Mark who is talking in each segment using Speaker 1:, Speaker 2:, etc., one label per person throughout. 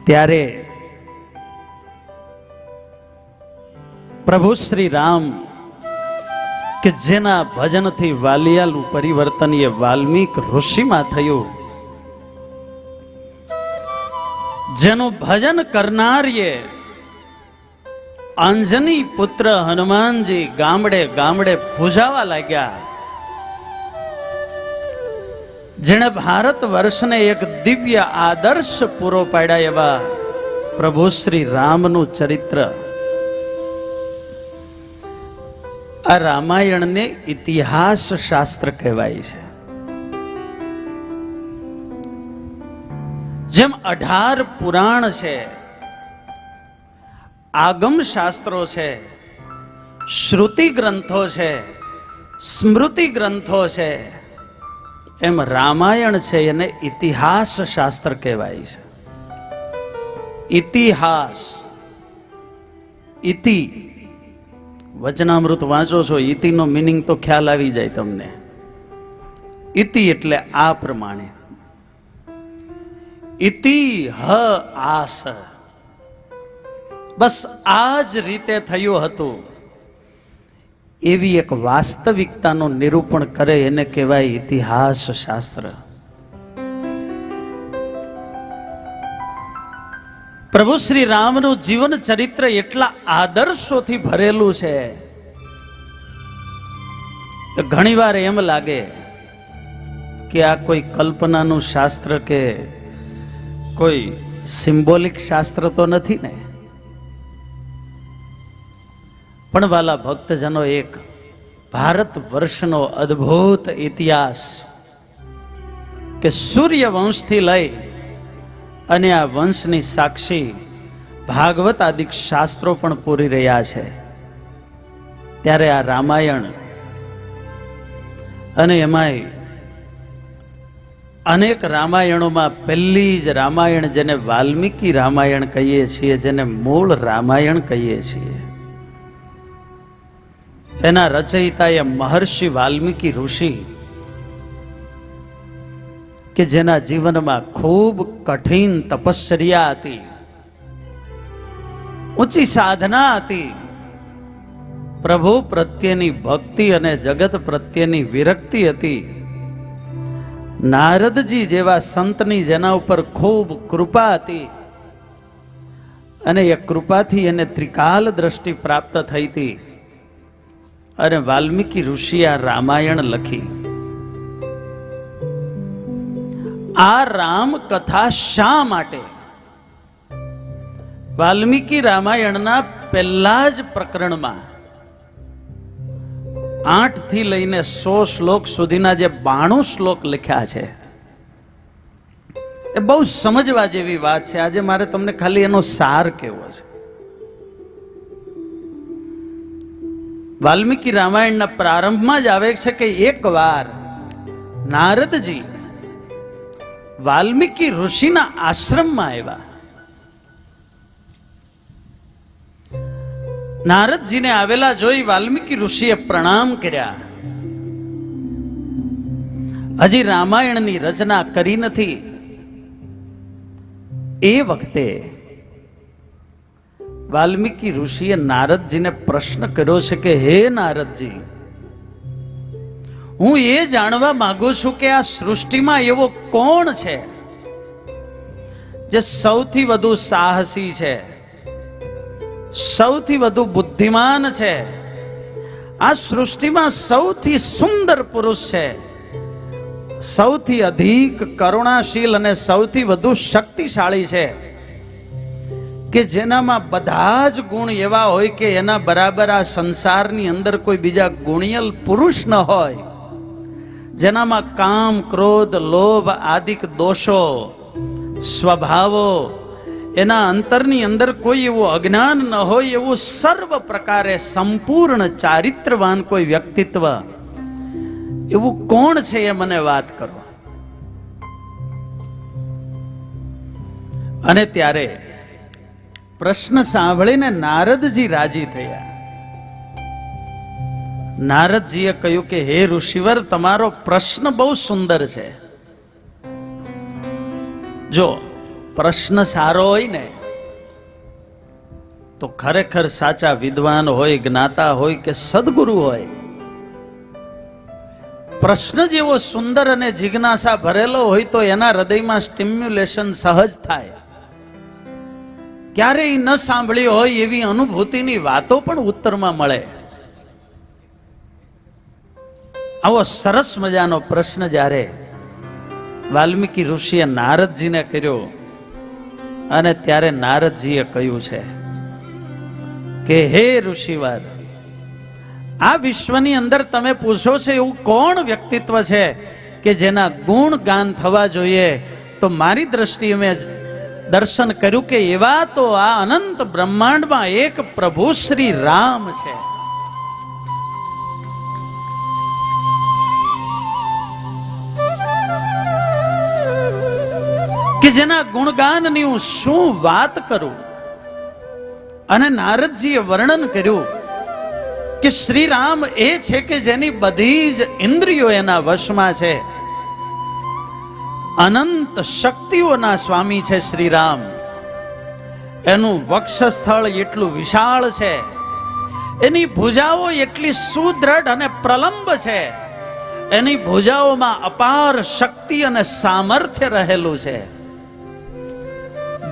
Speaker 1: ત્યારે પ્રભુ શ્રી રામ કે જેના ભજનથી વાલિયાનું પરિવર્તન એ વાલ્મીક ઋષિમાં થયું, જેનું ભજન કરનાર એ અંજની પુત્ર હનુમાનજી ગામડે ગામડે પૂજાવા લાગ્યા, જેણે ભારત વર્ષને એક દિવ્ય આદર્શ પૂરો પાડ્યા એવા પ્રભુ શ્રી રામનું ચરિત્ર, આ રામાયણને ઇતિહાસ શાસ્ત્ર કહેવાય છે. જેમ 18 પુરાણ છે, આગમ શાસ્ત્રો છે, શ્રુતિ ગ્રંથો છે, સ્મૃતિ ગ્રંથો છે, એમ રામાયણ છે એને ઇતિહાસ શાસ્ત્ર કહેવાય છે. ઇતિહાસ, ઇતિ વચનામૃત વાંચો છો, ઇતિનો મિનિંગ તો ખ્યાલ આવી જાય તમને. ઇતિ એટલે આ પ્રમાણે, ઇતિ હ આસ, બસ આ જ રીતે થયું હતું એવી એક વાસ્તવિકતાનું નિરૂપણ કરે એને કહેવાય ઇતિહાસ શાસ્ત્ર. પ્રભુ શ્રી રામનું જીવન ચરિત્ર એટલા આદર્શોથી ભરેલું છે, ઘણીવાર એમ લાગે કે આ કોઈ કલ્પનાનું શાસ્ત્ર કે કોઈ સિમ્બોલિક શાસ્ત્ર તો નથી ને. પણ વાલા ભક્તજનો, એક ભારત વર્ષનો અદ્ભુત ઇતિહાસ કે સૂર્ય વંશથી લઈ અને આ વંશની સાક્ષી ભાગવત આદિક શાસ્ત્રો પણ પૂરી રહ્યા છે. ત્યારે આ રામાયણ, અને એમાંય અનેક રામાયણોમાં પહેલી જ રામાયણ જેને વાલ્મીકી રામાયણ કહીએ છીએ, જેને મૂળ રામાયણ કહીએ છીએ, એના રચયિતા એ મહર્ષિ વાલ્મીકી ઋષિ કે જેના જીવનમાં ખૂબ કઠિન તપશ્ચર્યા હતી, ઊંચી સાધના હતી, પ્રભુ પ્રત્યેની ભક્તિ અને જગત પ્રત્યેની વિરક્તિ હતી. નારદજી જેવા સંતની જેના ઉપર ખૂબ કૃપા હતી, અને એ કૃપાથી એને ત્રિકાલ દ્રષ્ટિ પ્રાપ્ત થઈ હતી, અને વાલ્મીકી ઋષિએ આ રામાયણ લખી. આ રામ કથા શા માટે? વાલ્મીકી રામાયણના પહેલા જ પ્રકરણમાં 8 થી લઈને 100 શ્લોક સુધીના જે 92 શ્લોક લખ્યા છે, એ બહુ સમજવા જેવી વાત છે. આજે મારે તમને ખાલી એનો સાર કહેવો છે. વાલ્મીકી રામાયણના પ્રારંભમાં જ આવે છે કે એકવાર નારદજી વાલ્મીકી ઋષિના આશ્રમમાં આવ્યા. નારદજીને આવેલા જોઈ વાલ્મીકી ઋષિએ પ્રણામ કર્યા. હજી રામાયણની રચના કરી નથી. એ વખતે વાલ્મીકી ઋષિએ નારદજીને પ્રશ્ન કર્યો છે કે હે નારદજી, હું એ જાણવા માંગુ છું કે આ સૃષ્ટિમાં એવો કોણ છે જે સૌથી વધુ સાહસી છે, સૌથી વધુ બુદ્ધિમાન છે, આ સૃષ્ટિમાં સૌથી સુંદર પુરુષ છે, સૌથી અધિક કરુણાશીલ અને સૌથી વધુ શક્તિશાળી છે, કે જેનામાં બધા જ ગુણ એવા હોય કે એના બરાબર આ સંસારની અંદર કોઈ બીજા ગુણિયલ પુરુષ ન હોય, જેનામાં કામ, ક્રોધ, લોભ આદિક દોષો, સ્વભાવો, એના અંતરની અંદર કોઈ એવું અજ્ઞાન ન હોય, એવું સર્વ પ્રકારે સંપૂર્ણ ચારિત્રવાન કોઈ વ્યક્તિત્વ, એવું કોણ છે એ મને વાત કરો. અને ત્યારે પ્રશ્ન સાંભળીને નારદજી રાજી થયા. નારદજીએ કહ્યું કે હે ઋષિવર, તમારો પ્રશ્ન બહુ સુંદર છે. જો પ્રશ્ન સારો હોય ને તો ખરેખર સાચા વિદ્વાન હોય, જ્ઞાતા હોય કે સદગુરુ હોય, પ્રશ્ન જેવો સુંદર અને જિજ્ઞાસા ભરેલો હોય તો એના હૃદયમાં સ્ટિમ્યુલેશન સહજ થાય. ક્યારેય ન સાંભળી હોય એવી અનુભૂતિની વાતો પણ ઉત્તરમાં મળે. આવો સરસ મજાનો પ્રશ્ન જ્યારે વાલ્મીકી ઋષિએ નારદજીને કર્યો અને ત્યારે નારદજીએ કહ્યું છે કે હે ઋષિવાર, આ વિશ્વની અંદર તમે પૂછો છો એવું કોણ વ્યક્તિત્વ છે કે જેના ગુણ ગાન થવા જોઈએ? તો મારી દ્રષ્ટિએ મેં દર્શન કર્યું કે એવા તો આ અનંત બ્રહ્માંડમાં એક પ્રભુ શ્રી રામ છે. કે જેના ગુણગાનની હું શું વાત કરું. અને નારદજીએ વર્ણન કર્યું કે શ્રી રામ એ છે કે જેની બધી જ ઇન્દ્રિયો એના વશમાં છે. અનંત શક્તિઓના સ્વામી છે શ્રી રામ. એનું વક્ષસ્થળ એટલું વિશાળ છે, એની ભુજાઓ એટલી સુદ્રઢ અને પ્રલંબ છે, એની ભુજાઓમાં અપાર શક્તિ અને સામર્થ્ય રહેલું છે.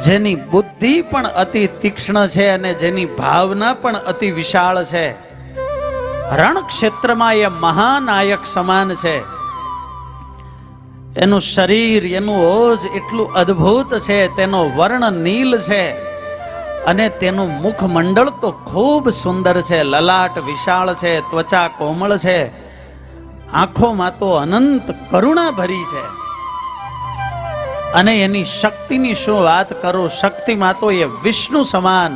Speaker 1: જેની બુદ્ધિ પણ અતિ તીક્ષ્ણ છે અને જેની ભાવના પણ અતિ વિશાળ છે. રણ ક્ષેત્રમાં એ મહાનાયક સમાન છે. એનું શરીર, એનું ઓજ એટલું અદ્ભુત છે, તેનો વર્ણ નીલ છે અને તેનું મુખમંડળ તો ખૂબ સુંદર છે. લલાટ વિશાળ છે, ત્વચા કોમળ છે, આંખોમાં તો અનંત કરુણા ભરી છે. અને એની શક્તિની શું વાત કરું, શક્તિમાં તો એ વિષ્ણુ સમાન,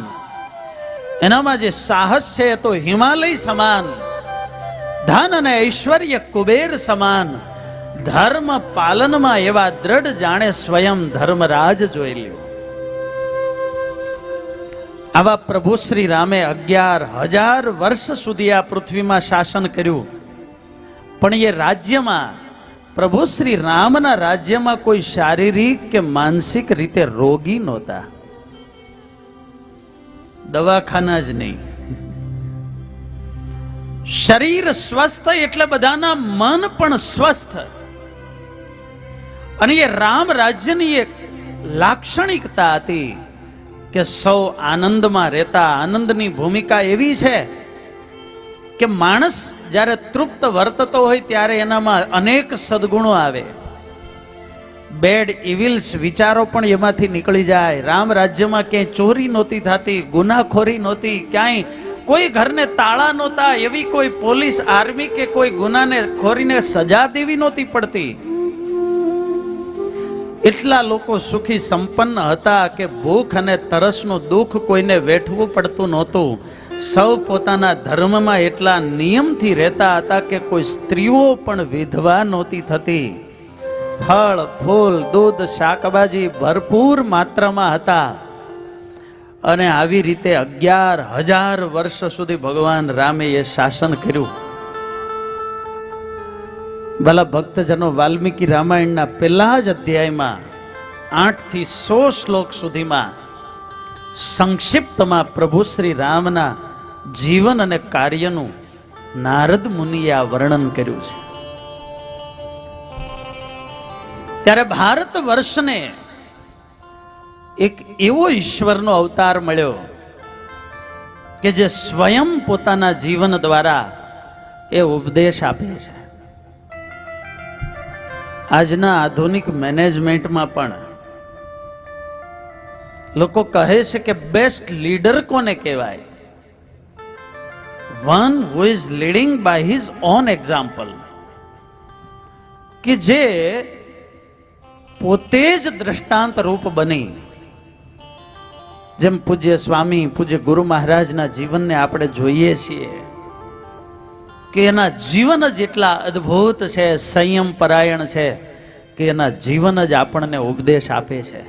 Speaker 1: એનામાં જે સાહસ છે એ તો હિમાલય સમાન, ધન અને ઐશ્વર્ય કુબેર સમાન, ધર્મ પાલનમાં એવા દ્રઢ જાણે સ્વયં ધર્મરાજ જોઈ લ્યો. આવા પ્રભુ શ્રી રામે 11,000 વર્ષ સુધી આ પૃથ્વીમાં શાસન કર્યું. પણ એ રાજ્યમાં, પ્રભુ શ્રી રામના રાજ્યમાં કોઈ શારીરિક કે માનસિક રીતે રોગી નહોતા. દવાખાના જ નહીં. શરીર સ્વસ્થ એટલે બધાના મન પણ સ્વસ્થ. અને એ રામ રાજ્યની એક લાક્ષણિકતા હતી કે સૌ આનંદમાં રહેતા. આનંદની ભૂમિકા એવી છે કે માણસ જ્યારે તૃપ્ત વર્તતો હોય ત્યારે એનામાં અનેક સદગુણો આવે. બેડ ઇવિલ્સ વિચારો પણ એમાંથી નીકળી જાય. રામ રાજ્યમાં ક્યાંય ચોરી નહોતી થતી, ગુનાખોરી નહોતી, ક્યાંય કોઈ ઘરને તાળા નહોતા, એવી કોઈ પોલીસ, આર્મી કે કોઈ ગુનાને ખોરીને સજા દેવી નહોતી પડતી. એટલા લોકો સુખી સંપન્ન હતા કે ભૂખ અને તરસનું દુઃખ કોઈને વેઠવું પડતું નહોતું. સૌ પોતાના ધર્મમાં એટલા નિયમથી રહેતા હતા કે કોઈ સ્ત્રીઓ પણ વિધવા નહોતી થતી. ફળ, ફૂલ, દૂધ, શાકભાજી ભરપૂર માત્રામાં હતા. અને આવી રીતે 11,000 વર્ષ સુધી ભગવાન રામે એ શાસન કર્યું. ભલા ભક્તજનો, વાલ્મીકી રામાયણના પહેલા જ અધ્યાયમાં 8 થી 100 શ્લોક સુધીમાં સંક્ષિપ્તમાં પ્રભુ શ્રી રામના જીવન અને કાર્યનું નારદ મુનિએ આ વર્ણન કર્યું છે. ત્યારે ભારત વર્ષને એક એવો ઈશ્વરનો અવતાર મળ્યો કે જે સ્વયં પોતાના જીવન દ્વારા એ ઉપદેશ આપે છે. આજના આધુનિક મેનેજમેન્ટમાં પણ લોકો કહે છે કે બેસ્ટ લીડર કોને કહેવાય? One who is leading by his own example. કે જે પોતે જ દ્રષ્ટાંત રૂપ બની. જેમ પૂજ્ય સ્વામી, પૂજ્ય ગુરુ મહારાજના જીવનને આપણે જોઈએ છીએ કે એના જીવન જ એટલા અદ્ભુત છે, સંયમ પરાયણ છે કે એના જીવન જ આપણને ઉપદેશ આપે છે.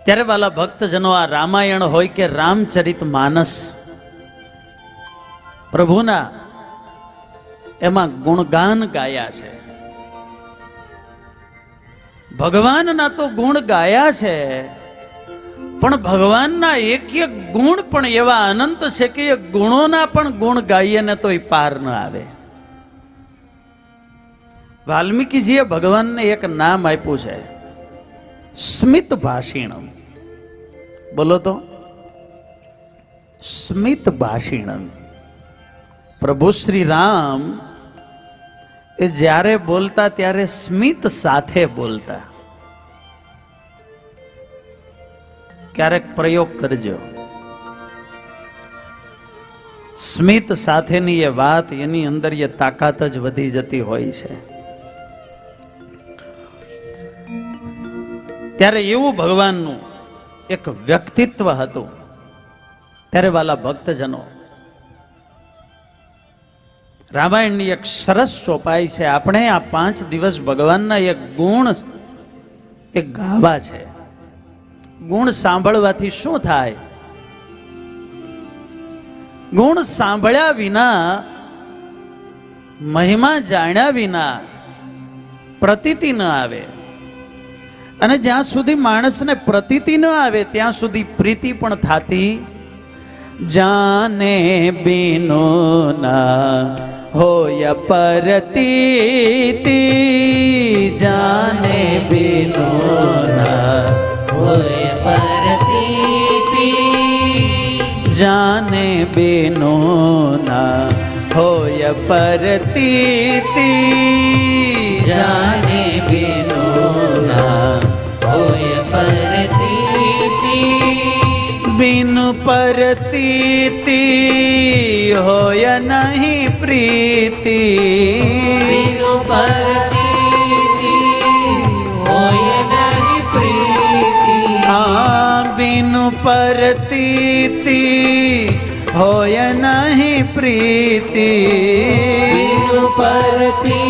Speaker 1: ત્યારે વાલા ભક્તજનો, આ રામાયણ હોય કે રામચરિત માનસ, પ્રભુના એમાં ગુણગાન ગાયા છે. ભગવાનના તો ગુણ ગાયા છે, પણ ભગવાનના એક એક ગુણ પણ એવા અનંત છે કે એ ગુણોના પણ ગુણ ગાઈએ ને તો પાર ન આવે. વાલ્મીકીજીએ ભગવાનને એક નામ આપ્યું છે, સ્મિત ભાષિણમ. બોલો તો, સ્મિત ભાષિણમ. પ્રભુ શ્રી રામ એ જ્યારે બોલતા ત્યારે સ્મિત સાથે બોલતા. ક્યારેક પ્રયોગ કરજો. સ્મિત સાથેની એ વાત, એની અંદર એ તાકાત જ વધી જતી હોય છે. ત્યારે એવું ભગવાનનું એક વ્યક્તિત્વ હતું. ત્યારે વાલા ભક્તજનો, રામાયણની એક સરસ ચોપાઈ છે. આપણે આ 5 દિવસ ભગવાનના એક ગુણ એક ગાવા છે. ગુણ સાંભળવાથી શું થાય? ગુણ સાંભળ્યા વિના, મહિમા જાણ્યા વિના પ્રતીતિ ન આવે. અને જ્યાં સુધી માણસને પ્રતીતિ ન આવે ત્યાં સુધી પ્રીતિ પણ થાતી. જાને બિનો ના હોય પરતીતિ, જાને બિનો ના હોય પરતીતિ, જાને બિનો ના હોય પરતીતિ, જાને બિનો ના હોય પરતીતિ, बिनु परतीति होय नहीं प्रीति, बिनु परतीति होय नहीं प्रीति, हाँ बिनु परतीति होय नहीं प्रीति, बिनु परतीति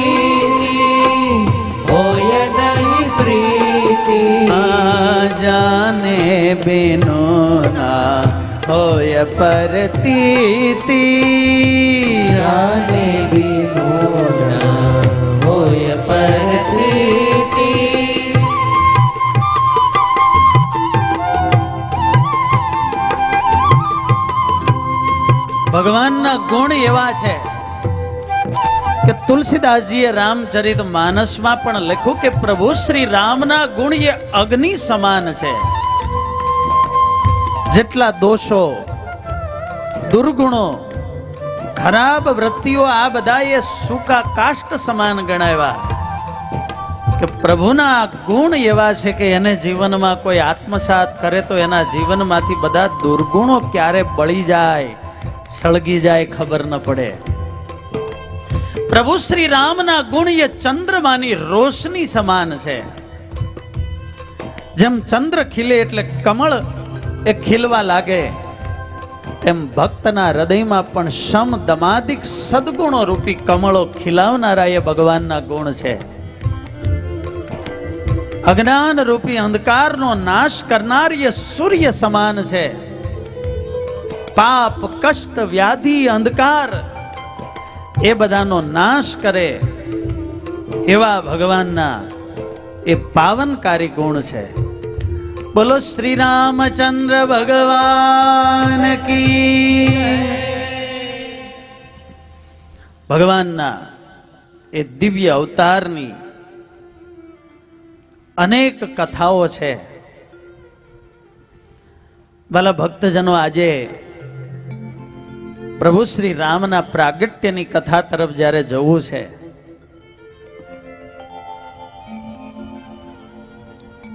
Speaker 1: होय नहीं प्रीति, जाने बिनु ना होय परतीति, जाने बिनु ना होय परतीति. ભગવાનના ગુણ એવા છે કે તુલસીદાસજીએ રામચરિત માનસમાં પણ લખ્યું કે પ્રભુ શ્રી રામના ગુણ એ અગ્નિ સમાન છે. જેટલા દોષો, દુર્ગુણો, ખરાબ વૃત્તિઓ, આ બધા એ સૂકા કાષ્ટ સમાન ગણાવ્યા. કે પ્રભુના ગુણ એવા છે કે એને જીવનમાં કોઈ આત્મસાત કરે તો એના જીવનમાંથી બધા દુર્ગુણો ક્યારે બળી જાય, સળગી જાય, ખબર ન પડે. પ્રભુ શ્રી રામના ગુણ એ ચંદ્રમાની રોશની સમાન છે. જેમ ચંદ્ર ખીલે એટલે કમળ એ ખીલવા લાગે, તેમ ભક્તના હૃદયમાં પણ શમ દમાદિક સદગુણો રૂપી કમળો ખીલાવનારા એ ભગવાનના ગુણ છે. અજ્ઞાન રૂપી અંધકારનો નાશ કરનાર એ સૂર્ય સમાન છે. પાપ, કષ્ટ, વ્યાધિ, અંધકાર એ બધાનો નાશ કરે એવા ભગવાનના એ પાવનકારી ગુણ છે. બોલો શ્રી રામચંદ્ર ભગવાન કી. ભગવાનના એ દિવ્ય અવતારની અનેક કથાઓ છે. વાલા ભક્તજનો, આજે પ્રભુ શ્રી રામના પ્રાગટ્યની કથા તરફ જ્યારે જવું છે,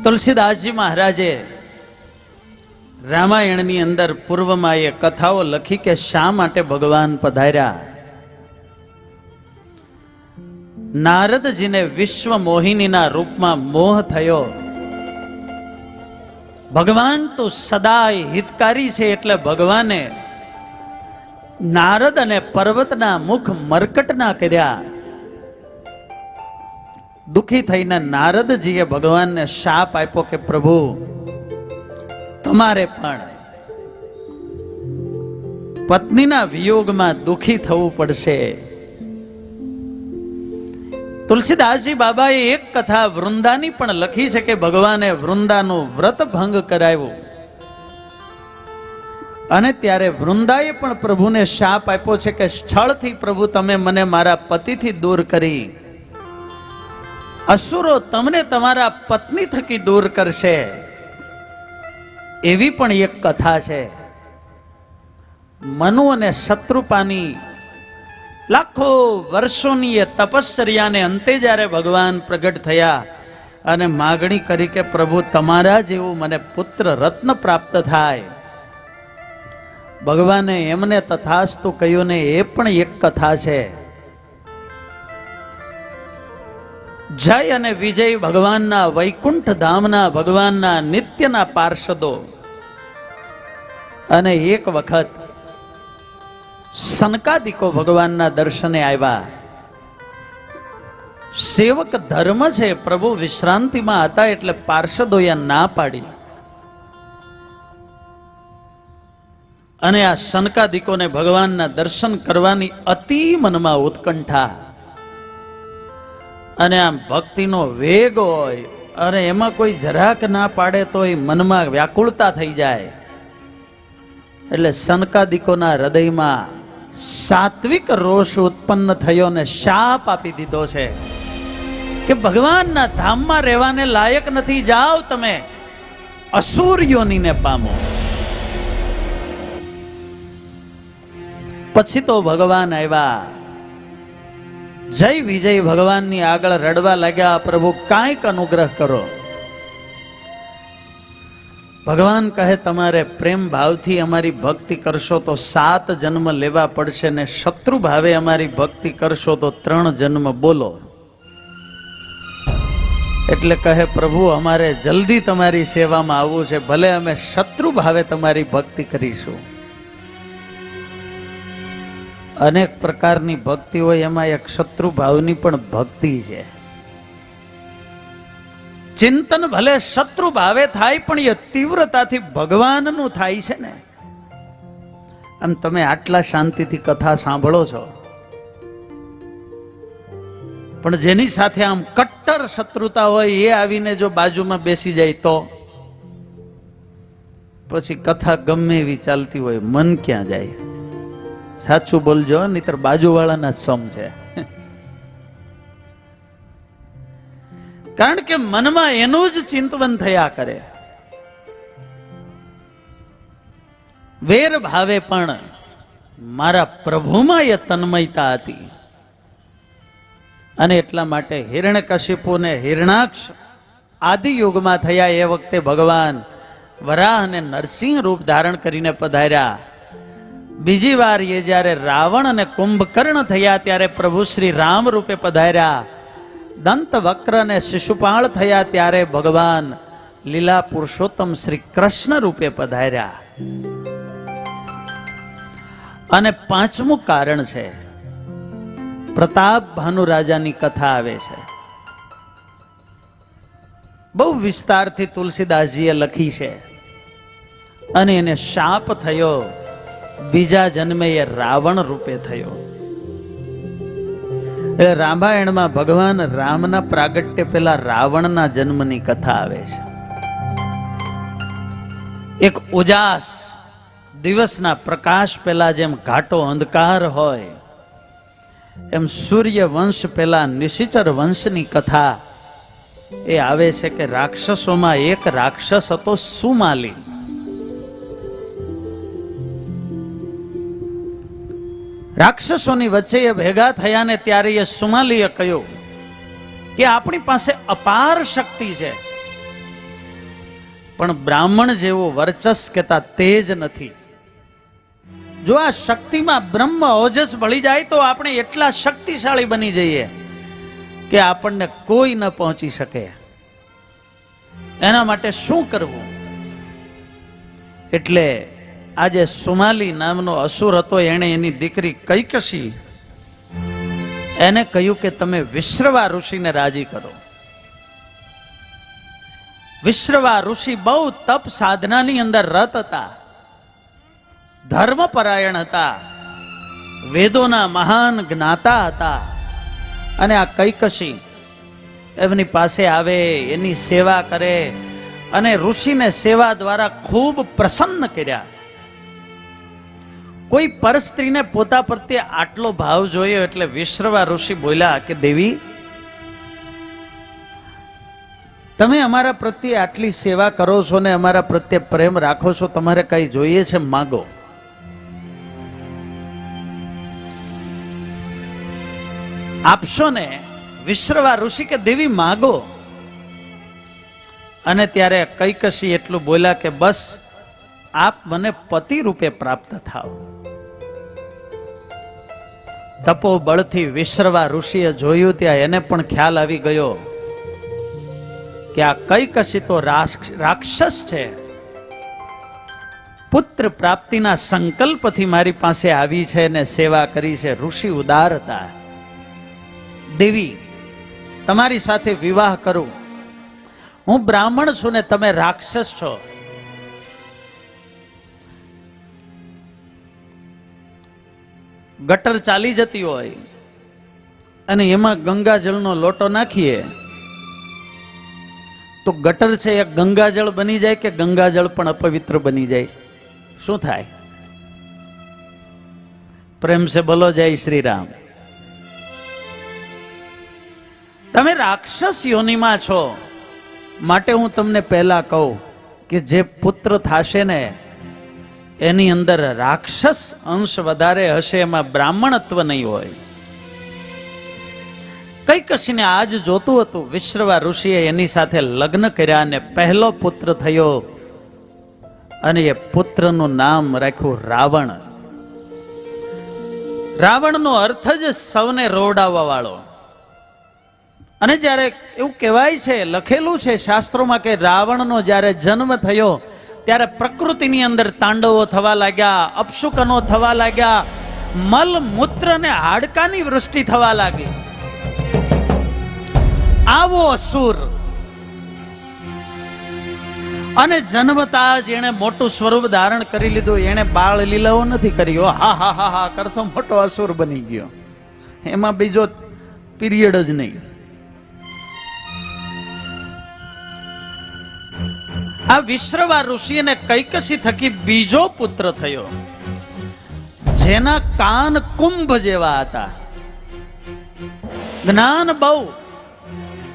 Speaker 1: તુલસીદાસજી મહારાજે રામાયણની અંદર પૂર્વમાં એ કથાઓ લખી કે શા માટે ભગવાન પધાર્યા. નારદજીને વિશ્વ મોહિનીના રૂપમાં મોહ થયો. ભગવાન તો સદાય હિતકારી છે એટલે ભગવાને નારદ અને પર્વતના મુખ મરકટના કર્યા. દુખી થઈને નારદજીએ ભગવાનને શાપ આપ્યો કે પ્રભુ, તમારે પણ પત્નીના વિયોગમાં દુખી થવું પડશે. તુલસીદાસજી બાબાએ એક કથા વૃંદાની પણ લખી છે કે ભગવાને વૃંદાનું વ્રત ભંગ કરાવ્યું અને ત્યારે વૃંદાએ પણ પ્રભુને શાપ આપ્યો છે કે સ્થળથી પ્રભુ તમે મને મારા પતિથી દૂર કરી, અસુરો તમને તમારા પત્ની થકી દૂર કરશે. એવી પણ એક કથા છે. મનુ અને શત્રુપાની લાખો વર્ષોની એ તપશ્ચર્યાને અંતે જ્યારે ભગવાન પ્રગટ થયા અને માગણી કરી કે પ્રભુ તમારા જેવું મને પુત્ર રત્ન પ્રાપ્ત થાય, ભગવાને એમને તથાસ્તુ કહ્યું ને. એ પણ એક કથા છે. જય અને વિજય ભગવાનના વૈકુંઠ ધામના ભગવાનના નિત્યના પાર્ષદો. અને એક વખત સનકાદિકો ભગવાનના દર્શને આવ્યા. સેવક ધર્મ છે, પ્રભુ વિશ્રાંતિમાં હતા એટલે પાર્ષદોએ ના પાડી. અને આ સનકાદિકોને ભગવાનના દર્શન કરવાની અતિ મનમાં ઉત્કંઠા અને આમ ભક્તિનો વેગ હોય અને એમાં કોઈ જરાક ના પાડે તો એ મનમાં વ્યાકુળતા થઈ જાય. એટલે સનકાદિકોના હૃદયમાં સાત્વિક રોષ ઉત્પન્ન થયો ને શાપ આપી દીધો છે કે ભગવાનના ધામમાં રહેવાને લાયક નથી, જાઓ તમે અસુર યોનીને પામો. પછી તો ભગવાન આવ્યા. જય વિજય ભગવાનની આગળ રડવા લાગ્યા, પ્રભુ કાંઈક અનુગ્રહ કરો. ભગવાન કહે તમારે પ્રેમ ભાવથી અમારી ભક્તિ કરશો તો 7 જન્મ લેવા પડશે ને શત્રુ ભાવે અમારી ભક્તિ કરશો તો 3 જન્મ બોલો. એટલે કહે પ્રભુ અમારે જલ્દી તમારી સેવામાં આવવું છે, ભલે અમે શત્રુ ભાવે તમારી ભક્તિ કરીશું. અનેક પ્રકારની ભક્તિ હોય, એમાં એક શત્રુ ભાવની પણ ભક્તિ છે. ચિંતન ભલે શત્રુ ભાવે થાય પણ એ તીવ્રતાથી ભગવાનનું થાય છે ને. આમ તમે આટલા શાંતિથી કથા સાંભળો છો, પણ જેની સાથે આમ કટ્ટર શત્રુતા હોય એ આવીને જો બાજુમાં બેસી જાય તો પછી કથા ગમે એવી ચાલતી હોય મન ક્યાં જાય. સાચું બોલજો, નહીતર બાજુવાળાના જ સમ છે. કારણ કે મનમાં એનું જ ચિંતવન થયા કરે. વેર ભાવે પણ મારા પ્રભુમાં એ તન્મયતા હતી. અને એટલા માટે હિરણ્યકશિપુ ને હિરણાક્ષ આદિ યુગમાં થયા એ વખતે ભગવાન વરાહ અને નરસિંહ રૂપ ધારણ કરીને પધાર્યા. બીજી વાર એ જ્યારે રાવણ અને કુંભકર્ણ થયા ત્યારે પ્રભુ શ્રી રામ રૂપે પધાર્યા. દંત વક્ર અને શિશુપાળ થયા ત્યારે ભગવાન લીલા પુરુષોત્તમ શ્રી કૃષ્ણ રૂપે પધાર્યા. અને 5મું કારણ છે, પ્રતાપ ભાનુ રાજાની કથા આવે છે. બહુ વિસ્તારથી તુલસીદાસજીએ લખી છે. અને એને શાપ થયો, બીજા જન્મે એ રાવણ રૂપે થયો. એટલે રામાયણમાં ભગવાન રામના પ્રાગટ્ય પેલા રાવણના જન્મની કથા આવે છે. એક ઉજાસ દિવસના પ્રકાશ પહેલા જેમ ઘાટો અંધકાર હોય એમ સૂર્ય વંશ પહેલા નિશિચર વંશની કથા એ આવે છે કે રાક્ષસોમાં એક રાક્ષસ હતો સુમાલી. રાક્ષસોની વચ્ચે એ ભેગા થયા ને ત્યારે એ સુમાલીએ કહ્યું કે આપણી પાસે અપાર શક્તિ છે, પણ બ્રાહ્મણ જેવો વર્ચસ કેતા તેજ નથી. જો આ શક્તિમાં બ્રહ્મ ઓજસ ભળી જાય તો આપણે એટલા શક્તિશાળી બની જઈએ કે આપણને કોઈ ન પહોંચી શકે. એના માટે શું કરવું? એટલે આજે સુમાલી નામનો અસુર હતો, એણે એની દીકરી કૈકસી એને કહ્યું કે તમે વિશ્રવા ઋષિને રાજી કરો. વિશ્રવા ઋષિ બહુ તપ સાધનાની અંદર રત હતા, ધર્મપરાયણ હતા, વેદોના મહાન જ્ઞાતા હતા, અને આ કૈકસી એમની પાસે આવે, એની સેવા કરે અને ઋષિને સેવા દ્વારા ખૂબ પ્રસન્ન કર્યા. કોઈ પર સ્ત્રીને પોતા પ્રત્યે આટલો ભાવ જોયો એટલે વિશ્રવા ઋષિ બોલ્યા કે દેવી, તમે અમારા પ્રત્યે આટલી સેવા કરો છો ને અમારા પ્રત્યે પ્રેમ રાખો છો, તમારે કઈ જોઈએ છે માગો. આપશો ને? વિશ્રવા ઋષિ કે દેવી માગો. અને ત્યારે કૈકસી એટલું બોલ્યા કે બસ આપ મને પતિ રૂપે પ્રાપ્ત થાઓ. તપોબળથી વિશ્રવા ઋષિએ જોયું ત્યાં એને પણ ખ્યાલ આવી ગયો કે આ કૈકસી તો રાક્ષસ છે. પુત્ર પ્રાપ્તિના સંકલ્પથી મારી પાસે આવી છે ને સેવા કરી છે. ઋષિ ઉદાર હતા. દેવી, તમારી સાથે વિવાહ કરું. હું બ્રાહ્મણ છું ને તમે રાક્ષસ છો. ગટર ચાલી જતી હોય અને એમાં ગંગાજળનો લોટો નાખીએ તો ગટર છે એ ગંગાજળ બની જાય કે ગંગાજળ પણ અપવિત્ર બની જાય? શું થાય? પ્રેમ સે બોલો જય શ્રી રામ. તમે રાક્ષસ યોનિમાં છો, માટે હું તમને પહેલા કહું કે જે પુત્ર થશે ને એની અંદર રાક્ષસ અંશ વધારે હશે, એમાં બ્રાહ્મણત્વ નહીં હોય. કૈકસીને આજ જોતું હતું. વિશ્રવા ઋષિએ એની સાથે લગ્ન કર્યા અને પહેલો પુત્ર થયો અને એ પુત્રનું નામ રાખ્યું રાવણ. રાવણનો અર્થ જ સૌને રોવડાવવા વાળો. અને જ્યારે એવું કહેવાય છે, લખેલું છે શાસ્ત્રોમાં કે રાવણનો જ્યારે જન્મ થયો ત્યારે પ્રકૃતિની અંદર તાંડવો થવા લાગ્યા, અપશુકનો થવા લાગ્યા, મલ મૂત્ર ને હાડકાની વૃષ્ટિ થવા લાગી. આવો અસુર. અને જન્મતા જ એને મોટું સ્વરૂપ ધારણ કરી લીધું. એને બાળ લીલાઓ નથી કર્યો, હા હા હા હા કરતો મોટો અસુર બની ગયો. એમાં બીજો પીરિયડ જ નહીં. આ વિશ્રવા ઋષિ અને કૈકસી થકી બીજો પુત્ર થયો જેના કાન કુંભ જેવા હતા. જ્ઞાન બહુ,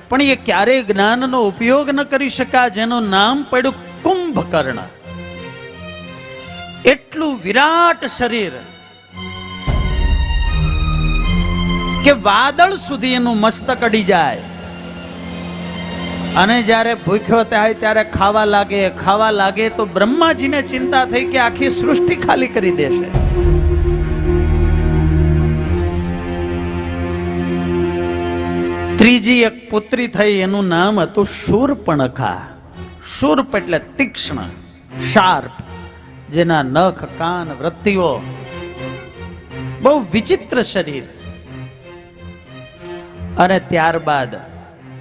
Speaker 1: પણ એ ક્યારેય જ્ઞાનનો ઉપયોગ ન કરી શકા. જેનું નામ પડ્યું કુંભકર્ણ. એટલું વિરાટ શરીર કે વાદળ સુધી એનું મસ્તક અડી જાય. અને જ્યારે ભૂખ્યો થાય ત્યારે ખાવા લાગે તો બ્રહ્માજીને ચિંતા થઈ કે આખી સૃષ્ટિ ખાલી કરી દેશે. ત્રીજી એક પુત્રી થઈ, એનું નામ હતું શૂર્પણખા. શૂર્પ એટલે તીક્ષ્ણ, શાર્પ, જેના નખ, કાન, વૃત્તિઓ, બહુ વિચિત્ર શરીર. અને ત્યારબાદ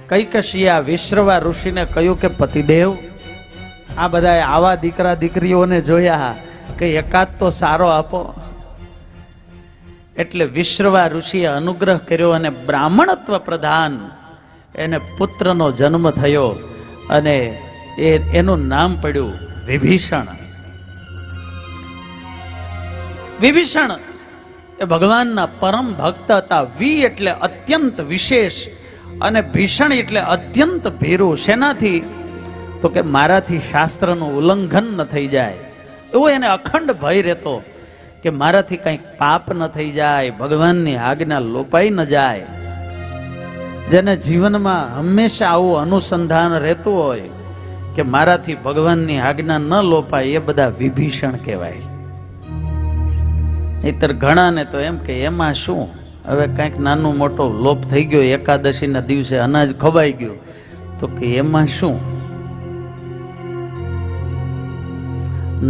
Speaker 1: કૈકસીએ વિશ્રવા ઋષિને કહ્યું કે પતિદેવ, આ બધા આવા દીકરા દીકરીઓને જોયા કે એકાદ તો સારો આપો. એટલે વિશ્રવા ઋષિએ અનુગ્રહ કર્યો અને બ્રાહ્મણત્વ પ્રધાન એને પુત્રનો જન્મ થયો અને એનું નામ પડ્યું વિભીષણ. વિભીષણ એ ભગવાનના પરમ ભક્ત હતા. વી એટલે અત્યંત વિશેષ અને ભીષણ એટલે અત્યંત ભીરું. શેનાથી? તો કે મારાથી શાસ્ત્રનું ઉલ્લંઘન ન થઈ જાય, એવો એને અખંડ ભય રહેતો કે મારાથી કંઈક પાપ ન થઈ જાય, ભગવાનની આજ્ઞા લોપાઈ ન જાય. જેને જીવનમાં હંમેશા આવું અનુસંધાન રહેતું હોય કે મારાથી ભગવાનની આજ્ઞા ન લોપાય, એ બધા વિભીષણ કહેવાય. નહીતર ઘણાને તો એમ કે એમાં શું, હવે કંઈક નાનું મોટો લોપ થઈ ગયો, એકાદશીના દિવસે અનાજ ખવાઈ ગયું, તો કે એમાં શું,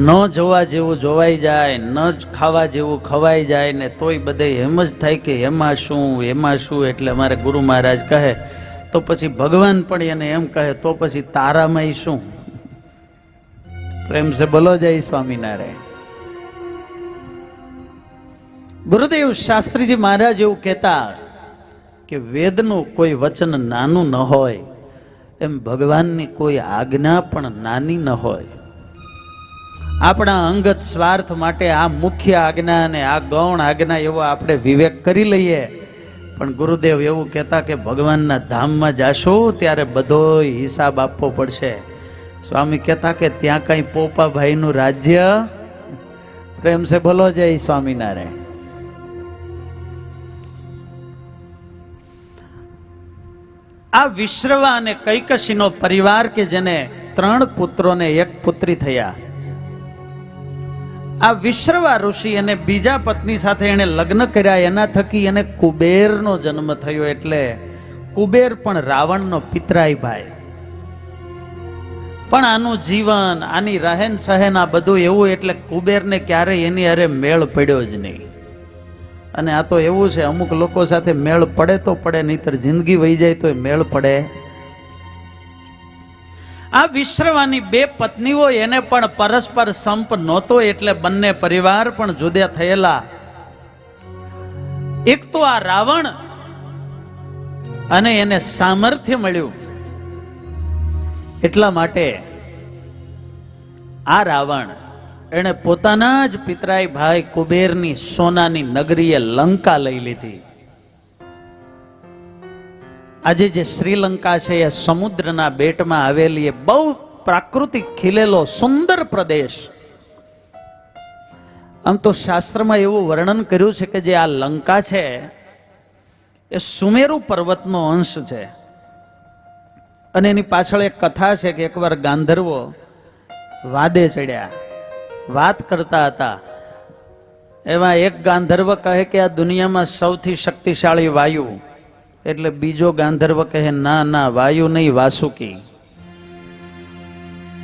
Speaker 1: ન જોવા જેવું જોવાઈ જાય, ન જ ખાવા જેવું ખવાઈ જાય ને તોય બધે એમ જ થાય કે એમાં શું એમાં શું. એટલે અમારે ગુરુ મહારાજ કહે તો પછી ભગવાન પણ એને એમ કહે તો પછી તારામાં શું. પ્રેમ સે બોલો જય સ્વામિનારાયણ. ગુરુદેવ શાસ્ત્રીજી મહારાજ એવું કહેતા કે વેદનું કોઈ વચન નાનું ન હોય એમ ભગવાનની કોઈ આજ્ઞા પણ નાની ન હોય. આપણા અંગત સ્વાર્થ માટે આ મુખ્ય આજ્ઞા અને આ ગૌણ આજ્ઞા એવો આપણે વિવેક કરી લઈએ, પણ ગુરુદેવ એવું કહેતા કે ભગવાનના ધામમાં જાશો ત્યારે બધો હિસાબ આપવો પડશે. સ્વામી કહેતા કે ત્યાં કઈ પોપાભાઈનું રાજ્ય, પ્રેમ સે બોલો જય સ્વામિનારાયણ. આ વિશ્રવા અને કૈકસીનો પરિવાર કે જેને 3 પુત્રોને 1 પુત્રી થયા, આ વિશ્રવા ઋષિ અને બીજા પત્ની સાથે એને લગ્ન કર્યા, એના થકી એને કુબેરનો જન્મ થયો. એટલે કુબેર પણ રાવણનો પિતરાઈ ભાઈ. પણ આનું જીવન, આની રહેન સહેન આ બધું એવું, એટલે કુબેરને ક્યારેય એની અરે મેળ પડ્યો જ નહીં. અને આ તો એવું છે, અમુક લોકો સાથે મેળ પડે તો પડે, નહીતર જિંદગી વહી જાય તો મેળ પડે. આ વિશ્રવાની 2 પત્નીઓ, એને પણ પરસ્પર સંપ નહોતો, એટલે બંને પરિવાર પણ જુદા થયેલા. એક તો આ રાવણ, અને એને સામર્થ્ય મળ્યું એટલા માટે આ રાવણ એને પોતાના જ પિતરાઈ ભાઈ કુબેરની સોનાની નગરીએ લંકા લઈ લીધી. આજે જે શ્રીલંકા છે એ સમુદ્રના બેટમાં આવેલી એ બહુ પ્રાકૃતિક ખીલેલો સુંદર પ્રદેશ. આમ તો શાસ્ત્રમાં એવું વર્ણન કર્યું છે કે જે આ લંકા છે એ સુમેરુ પર્વતનો અંશ છે. અને એની પાછળ એક કથા છે કે એકવાર ગાંધર્વો વાદે ચડ્યા, વાત કરતા હતા. એમાં એક ગાંધર્વ કહે કે આ દુનિયામાં સૌથી શક્તિશાળી વાયુ, એટલે બીજો ગાંધર્વ કહે ના ના, વાયુ નહીં, વાસુકી.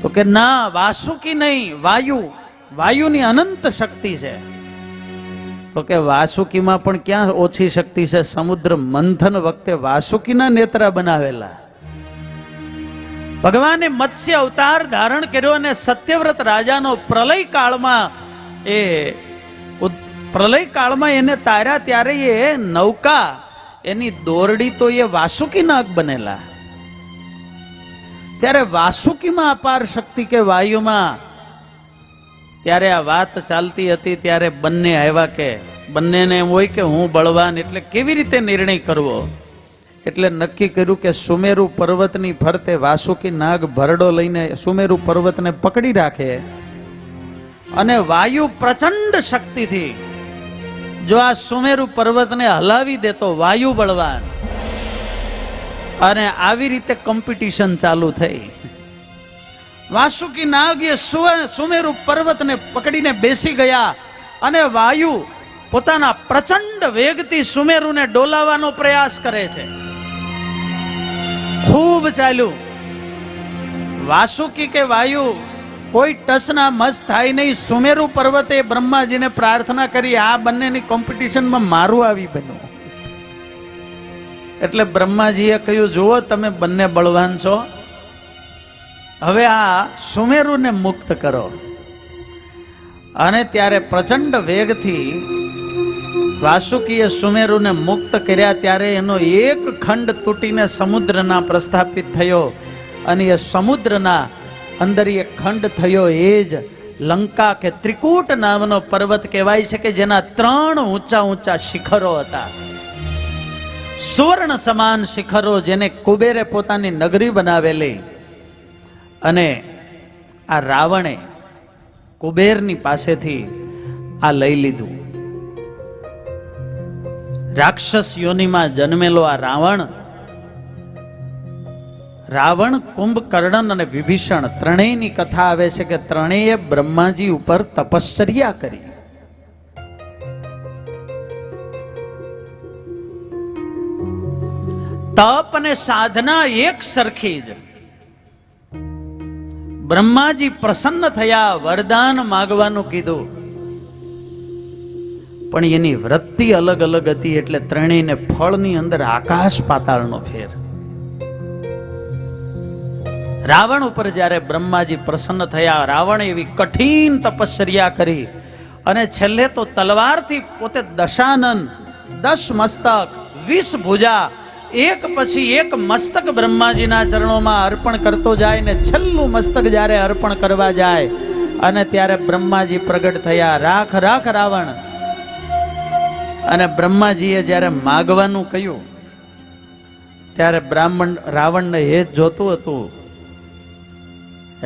Speaker 1: તો કે ના, વાસુકી નહીં, વાયુ, વાયુની અનંત શક્તિ છે. તો કે વાસુકીમાં પણ ક્યાં ઓછી શક્તિ છે? સમુદ્ર મંથન વખતે વાસુકીના નેત્રા બનાવેલા. ભગવાને મત્સ્ય અવતાર ધારણ કર્યો અને સત્યવ્રત રાજાનો પ્રલય કાળમાં એને તાર્યા, ત્યારે એ નૌકા, એની દોરડી તો એ વાસુકી નાગ બનેલા. ત્યારે વાસુકીમાં અપાર શક્તિ કે વાયુમાં, ત્યારે આ વાત ચાલતી હતી. ત્યારે બંને આવ્યા કે બંનેને એમ હોય કે હું બળવાન, એટલે કેવી રીતે નિર્ણય કરવો? એટલે નક્કી કર્યું કે સુમેરુ પર્વતની ફરતે વાસુકી નાગ ભરડો લઈને સુમેરુ પર્વતને પકડી રાખે, અને વાયુ પ્રચંડ શક્તિથી જો આ સુમેરુ પર્વતને હલાવી દે તો વાયુ બળવાન. અને આવી રીતે કોમ્પિટિશન ચાલુ થઈ. વાસુકી નાગ એ સુમેરુ પર્વતને પકડીને બેસી ગયા, અને વાયુ પોતાના પ્રચંડ વેગથી સુમેરુને ડોલાવવાનો પ્રયાસ કરે છે. ખૂબ ચાલ્યું. વાસુકી કે વાયુ કોઈ ટસના મસ થાય નહીં. સુમેરુ પર્વતે બ્રહ્માજીને પ્રાર્થના કરી, આ બંનેની કોમ્પિટિશનમાં મારું આવી બન્યું. એટલે બ્રહ્માજીએ કહ્યું, જુઓ તમે બંને બળવાન છો, હવે આ સુમેરુને મુક્ત કરો. અને ત્યારે પ્રચંડ વેગથી વાસુકીએ સુમેરુને મુક્ત કર્યા. ત્યારે એનો એક ખંડ તૂટીને સમુદ્રના પ્રસ્થાપિત થયો, અને એ સમુદ્રના અંદર એક ખંડ થયો. એ જ લંકા કે ત્રિકૂટ નામનો પર્વત કહેવાય છે, કે જેના 3 ઊંચા ઊંચા શિખરો હતા, સુવર્ણ સમાન શિખરો, જેને કુબેરે પોતાની નગરી બનાવેલી. અને આ રાવણે કુબેરની પાસેથી આ લઈ લીધું. રાક્ષસ યોનિમાં જન્મેલો આ રાવણ, કુંભકર્ણન અને વિભીષણ ત્રણેયની કથા આવે છે કે ત્રણેય બ્રહ્માજી ઉપર તપશ્ચર્યા કરી. તપ અને સાધના એક સરખી જ. બ્રહ્માજી પ્રસન્ન થયા, વરદાન માગવાનું કીધું, પણ એની વૃત્તિ અલગ અલગ હતી. એટલે ત્રણેયને ફળની અંદર આકાશ પાતાળનો ફેર. રાવણ ઉપર જ્યારે બ્રહ્માજી પ્રસન્ન થયા, રાવણ એવી કઠિન તપશ્ચર્યા કરી, અને છેલ્લે તો તલવારથી પોતે દશાનન, 10 મસ્તક, 20 ભુજા એક પછી એક મસ્તક બ્રહ્માજીના ચરણોમાં અર્પણ કરતો જાય ને છેલ્લું મસ્તક જ્યારે અર્પણ કરવા જાય અને ત્યારે બ્રહ્માજી પ્રગટ થયા. રાખ રાખ રાવણ. અને બ્રહ્માજીએ જ્યારે માગવાનું કહ્યું ત્યારે રાવણને એ જ જોતું હતું.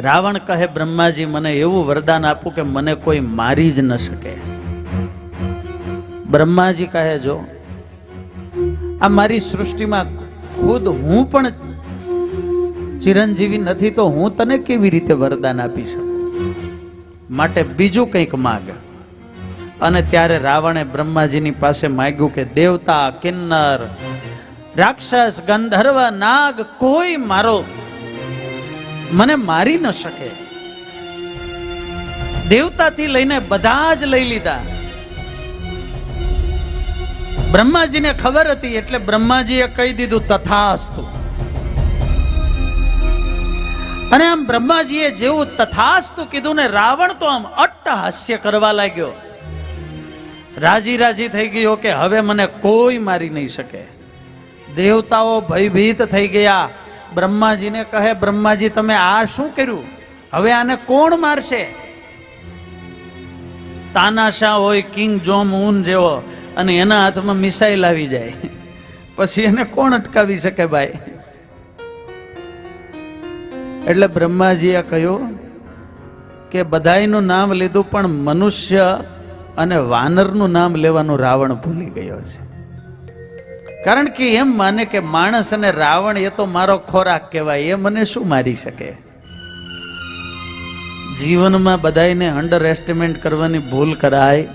Speaker 1: રાવણ કહે, બ્રહ્માજી મને એવું વરદાન આપું કે મને કોઈ મારી જ ન શકે. બ્રહ્માજી કહે, જો આ મારી સૃષ્ટિમાં ખુદ હું પણ ચિરંજીવી નથી તો હું તને કેવી રીતે વરદાન આપી શકું? માટે બીજું કંઈક માગ. અને ત્યારે રાવણે બ્રહ્માજીની પાસે માંગ્યું કે દેવતા, કિન્નર, રાક્ષસ, ગંધર્વ, નાગ કોઈ મને મારી ન શકે. દેવતાથી લઈને બધા જ લઈ લીધા. બ્રહ્માજીને ખબર હતી એટલે બ્રહ્માજીએ કહી દીધું તથાસ્તુ. અને આમ બ્રહ્માજીએ જેવું તથાસ્તુ કીધું ને રાવણ તો આમ અટ્ટહાસ્ય કરવા લાગ્યો. રાજી રાજી થઈ ગયો કે હવે મને કોઈ મારી નહીં શકે. દેવતાઓ ભયભીત થઈ ગયા. બ્રહ્માજીને કહે, બ્રહ્માજી તમે આ શું કર્યું? હવે આને કોણ મારશે? તાનાશાહ હોય કિંગ જોમ ઉન જેવો અને એના હાથમાં મિસાઈલ આવી જાય પછી એને કોણ અટકાવી શકે ભાઈ? એટલે બ્રહ્માજીએ કહ્યું કે બધાયનું નામ લીધું પણ મનુષ્ય અને વાનરનું નામ લેવાનું રાવણ ભૂલી ગયો છે. કારણ કે એમ માને કે માણસ અને રાવણ એ તો મારો ખોરાક કહેવાય, એ મને શું મારી શકે? જીવનમાં બધાયને અંડર એસ્ટિમેટ કરવાની ભૂલ કરાય.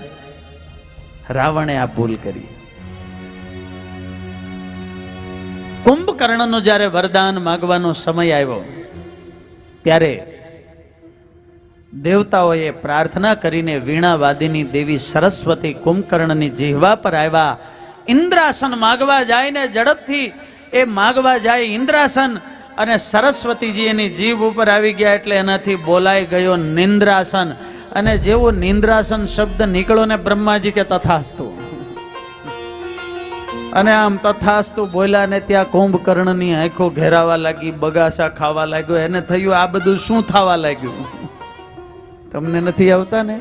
Speaker 1: રાવણે આ ભૂલ કરી. કુંભકર્ણનું જ્યારે વરદાન માંગવાનો સમય આવ્યો ત્યારે દેવતાઓએ પ્રાર્થના કરીને વીણાવાદિની દેવી સરસ્વતી કુંભકર્ણની જીહવા પર આવ્યા. ઇન્દ્રાસન માગવા જાય ને ઝડપથી એ માગવા જાય ઇન્દ્રાસન, અને સરસ્વતીજી એની જીભ ઉપર આવી ગયા એટલે એનાથી બોલાઈ ગયો નિંદ્રાસન. અને જેવો નિંદ્રાસન શબ્દ નીકળ્યો ને બ્રહ્માજી કે તથાસ્તુ. અને આમ તથાસ્તુ બોલ્યા ને ત્યાં કુંભકર્ણની આંખો ઘેરાવા લાગી, બગાસા ખાવા લાગ્યો. એને થયું આ બધું શું થવા લાગ્યું? તમને નથી આવતા ને?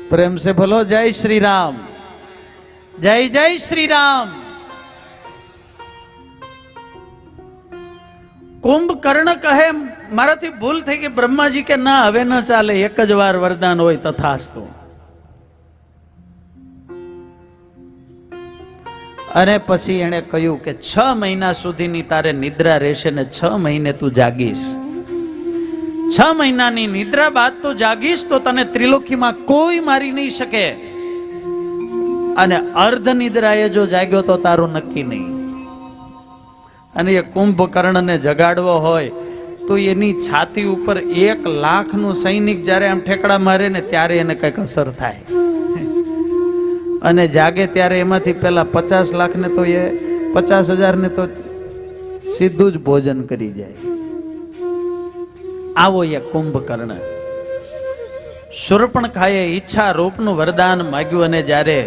Speaker 1: પ્રેમ સે બોલો જય શ્રી રામ, જય જય શ્રી રામ. કુંભકર્ણ કહે મારાથી ભૂલ થઈ ગઈ. બ્રહ્માજી કે ના હવે ન ચાલે, એક જ વાર વરદાન હોય તથાસ્તુ. અને પછી એને કહ્યું કે 6 મહિના સુધીની તારે નિદ્રા રહેશે ને 6 મહિને તું જાગીશ. 6 મહિનાની નિદ્રા બાદ તું જાગીશ તો તને ત્રિલોકીમાં કોઈ મારી નહીં શકે. અને અર્ધ નિદ્રાએ જો જાગ્યો તો તારું નક્કી નહીં. અને એ કુંભકર્ણને જગાડવો હોય તો એની છાતી ઉપર 1 લાખનું સૈનિક જ્યારે આમ ઠેકડા મારે ને ત્યારે એને કંઈક અસર થાય. અને જાગે ત્યારે એમાંથી પેલા 50 લાખને તો એ 50,000 ને તો સીધું જ ભોજન કરી જાય. આવો એ કુંભકર્ણ. શૂર્પણખાએ ઈચ્છા રૂપનું વરદાન માંગ્યું અને જ્યારે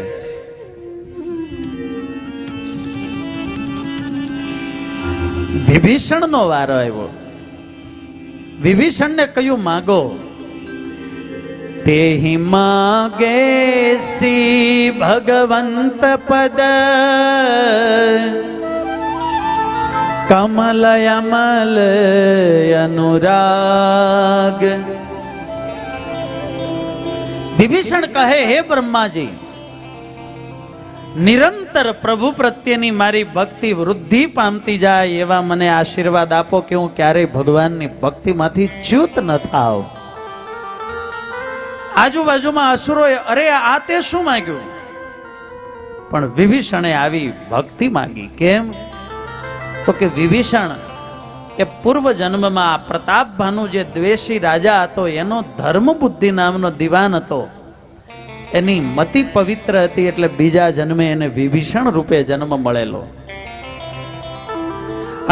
Speaker 1: વિભીષણનો વારો આવ્યો, વિભીષણને કહ્યું માગો. તેહી માગે સી ભગવંત પદ કમલ અમલ અનુરાગ. વિભીષણ કહે, હે બ્રહ્માજી, નિરંતર પ્રભુ પ્રત્યેની મારી ભક્તિ વૃદ્ધિ પામતી જાય એવા મને આશીર્વાદ આપો કે હું ક્યારેય ભગવાનની ભક્તિમાંથી ચ્યુત ન થાવ. આજુબાજુમાં અસુરોએ અરે આ તે શું માંગ્યું? પણ વિભીષણે આવી ભક્તિ માંગી. કેમ? તો કે વિભીષણ એ પૂર્વ જન્મમાં પ્રતાપભાનુ જે દ્વેષી રાજા હતો એનો ધર્મ બુદ્ધિ નામનો દિવાન હતો. એની મતિ પવિત્ર હતી એટલે બીજા જન્મે એને વિભીષણ રૂપે જન્મ મળેલો.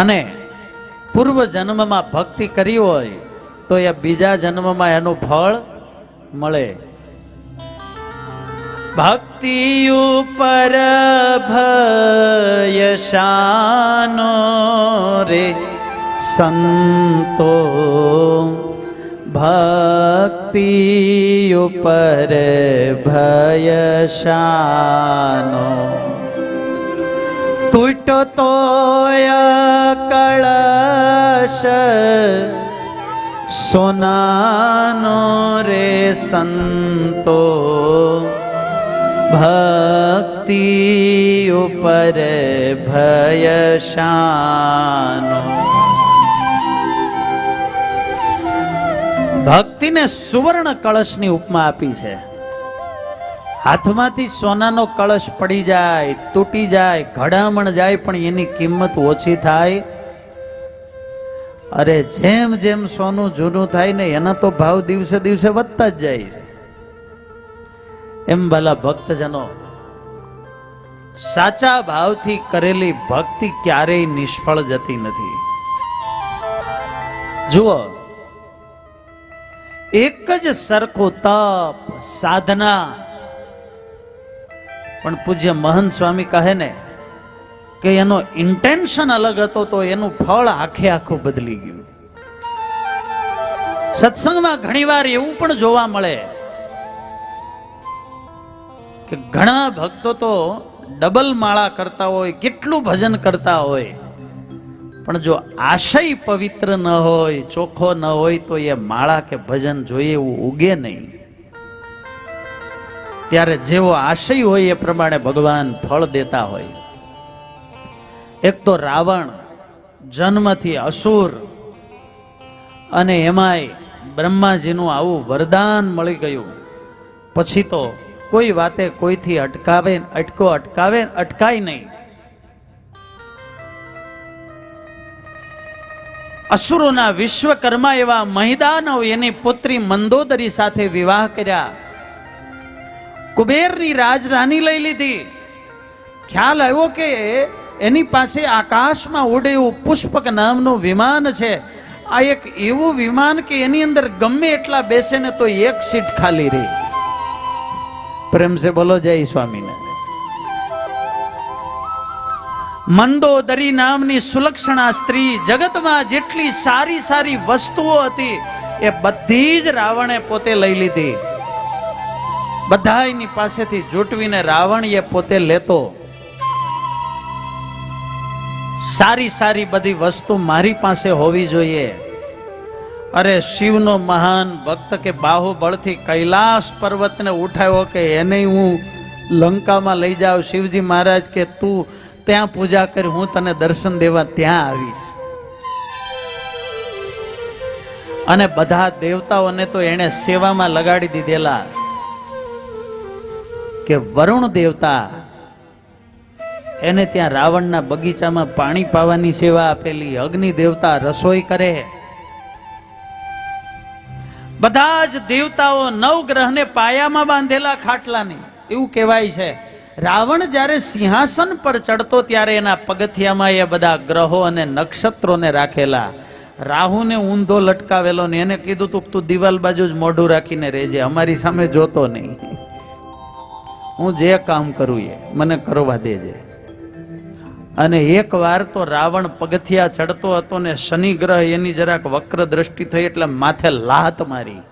Speaker 1: અને પૂર્વ જન્મમાં ભક્તિ કરી હોય તો એ બીજા જન્મમાં એનું ફળ મળે. ભક્તિ ઉપર ભય શાનો રે સંતો, ભક્તિ ઉપર ભય શાનો. તૂટો તોય કળશ સોનાનો રે સંતો, ભક્તિ ઉપર ભય શાનો. ભક્તિને સુવર્ણ કળશની ઉપમા આપી છે. હાથમાંથી સોનાનો કળશ પડી જાય, તૂટી જાય, ઘડામણ જાય, પણ એની કિંમત ઓછી થાય. અરે જેમ જેમ સોનું જૂનું થાય ને એના તો ભાવ દિવસે દિવસે વધતા જ જાય છે. એમ ભલા ભક્તજનો, સાચા ભાવથી કરેલી ભક્તિ ક્યારેય નિષ્ફળ જતી નથી. જુઓ, એક જ સરખો તપ સાધના, પણ પૂજ્ય મહંત સ્વામી કહે ને કે એનો ઇન્ટેન્શન અલગ હતો તો એનું ફળ આખે આખું બદલી ગયું. સત્સંગમાં ઘણીવાર એવું પણ જોવા મળે કે ઘણા ભક્તો તો ડબલ માળા કરતા હોય, કેટલું ભજન કરતા હોય, પણ જો આશય પવિત્ર ન હોય, ચોખ્ખો ન હોય, તો એ માળા કે ભજન જોઈએ એવું ઉગે નહીં. ત્યારે જેવો આશય હોય એ પ્રમાણે ભગવાન ફળ દેતા હોય. એક તો રાવણ જન્મથી અસુર, અને એમાંય બ્રહ્માજીનું આવું વરદાન મળી ગયું. પછી તો કોઈ વાતે કોઈથી અટકાય નહીં. અસુરોના વિશ્વકર્મા એવા મહિદાનવ એની પુત્રી મંદોદરી સાથે વિવાહ કર્યા. કુબેરની રાજધાની લઈ લીધી. ખ્યાલ આવ્યો કે એની પાસે આકાશમાં ઉડે એવું પુષ્પક નામનું વિમાન છે. આ એક એવું વિમાન કે એની અંદર ગમે એટલા બેસે ને તો એક સીટ ખાલી રહી. પ્રેમ સે બોલો જય સ્વામીને. મંદોદરી નામની સુલક્ષણા સ્ત્રી, જગતમાં જેટલી સારી સારી વસ્તુઓ હતી એ બધી જ રાવણે પોતે લઈ લીધી. બધાની પાસેથી જૂટવીને રાવણ એ પોતે લેતો. સારી સારી બધી વસ્તુ મારી પાસે હોવી જોઈએ. અરે શિવનો મહાન ભક્ત કે બાહુબળથી કૈલાસ પર્વતને ઉઠાવ્યો કે એને હું લંકામાં લઈ જાઉં. શિવજી મહારાજ કે તું ત્યાં પૂજા કરી, હું તને દર્શન દેવા ત્યાં આવીશ. અને બધા દેવતાઓને તો એને સેવામાં લગાડી દીધેલા કે વરુણ દેવતા એને ત્યાં રાવણના બગીચામાં પાણી પાવાની સેવા આપેલી, અગ્નિ દેવતા રસોઈ કરે. બધા જ દેવતાઓ નવગ્રહને પાયામાં બાંધેલા ખાટલાની. એવું કહેવાય છે રાવણ જ્યારે સિંહાસન પર ચડતો ત્યારે એના પગથિયામાં એ બધા ગ્રહો અને નક્ષત્રોને રાખેલા. રાહુને ઊંધો લટકાવેલો ને એને કીધું તું દિવાલ બાજુ જ મોઢું રાખીને રહેજે, અમારી સામે જોતો નહીં. હું જે કામ કરું એ મને કરવા દેજે. અને એક વાર તો રાવણ પગથિયા ચડતો હતો ને શનિ ગ્રહ એની જરાક વક્ર દ્રષ્ટિ થઈ એટલે માથે લાત મારી.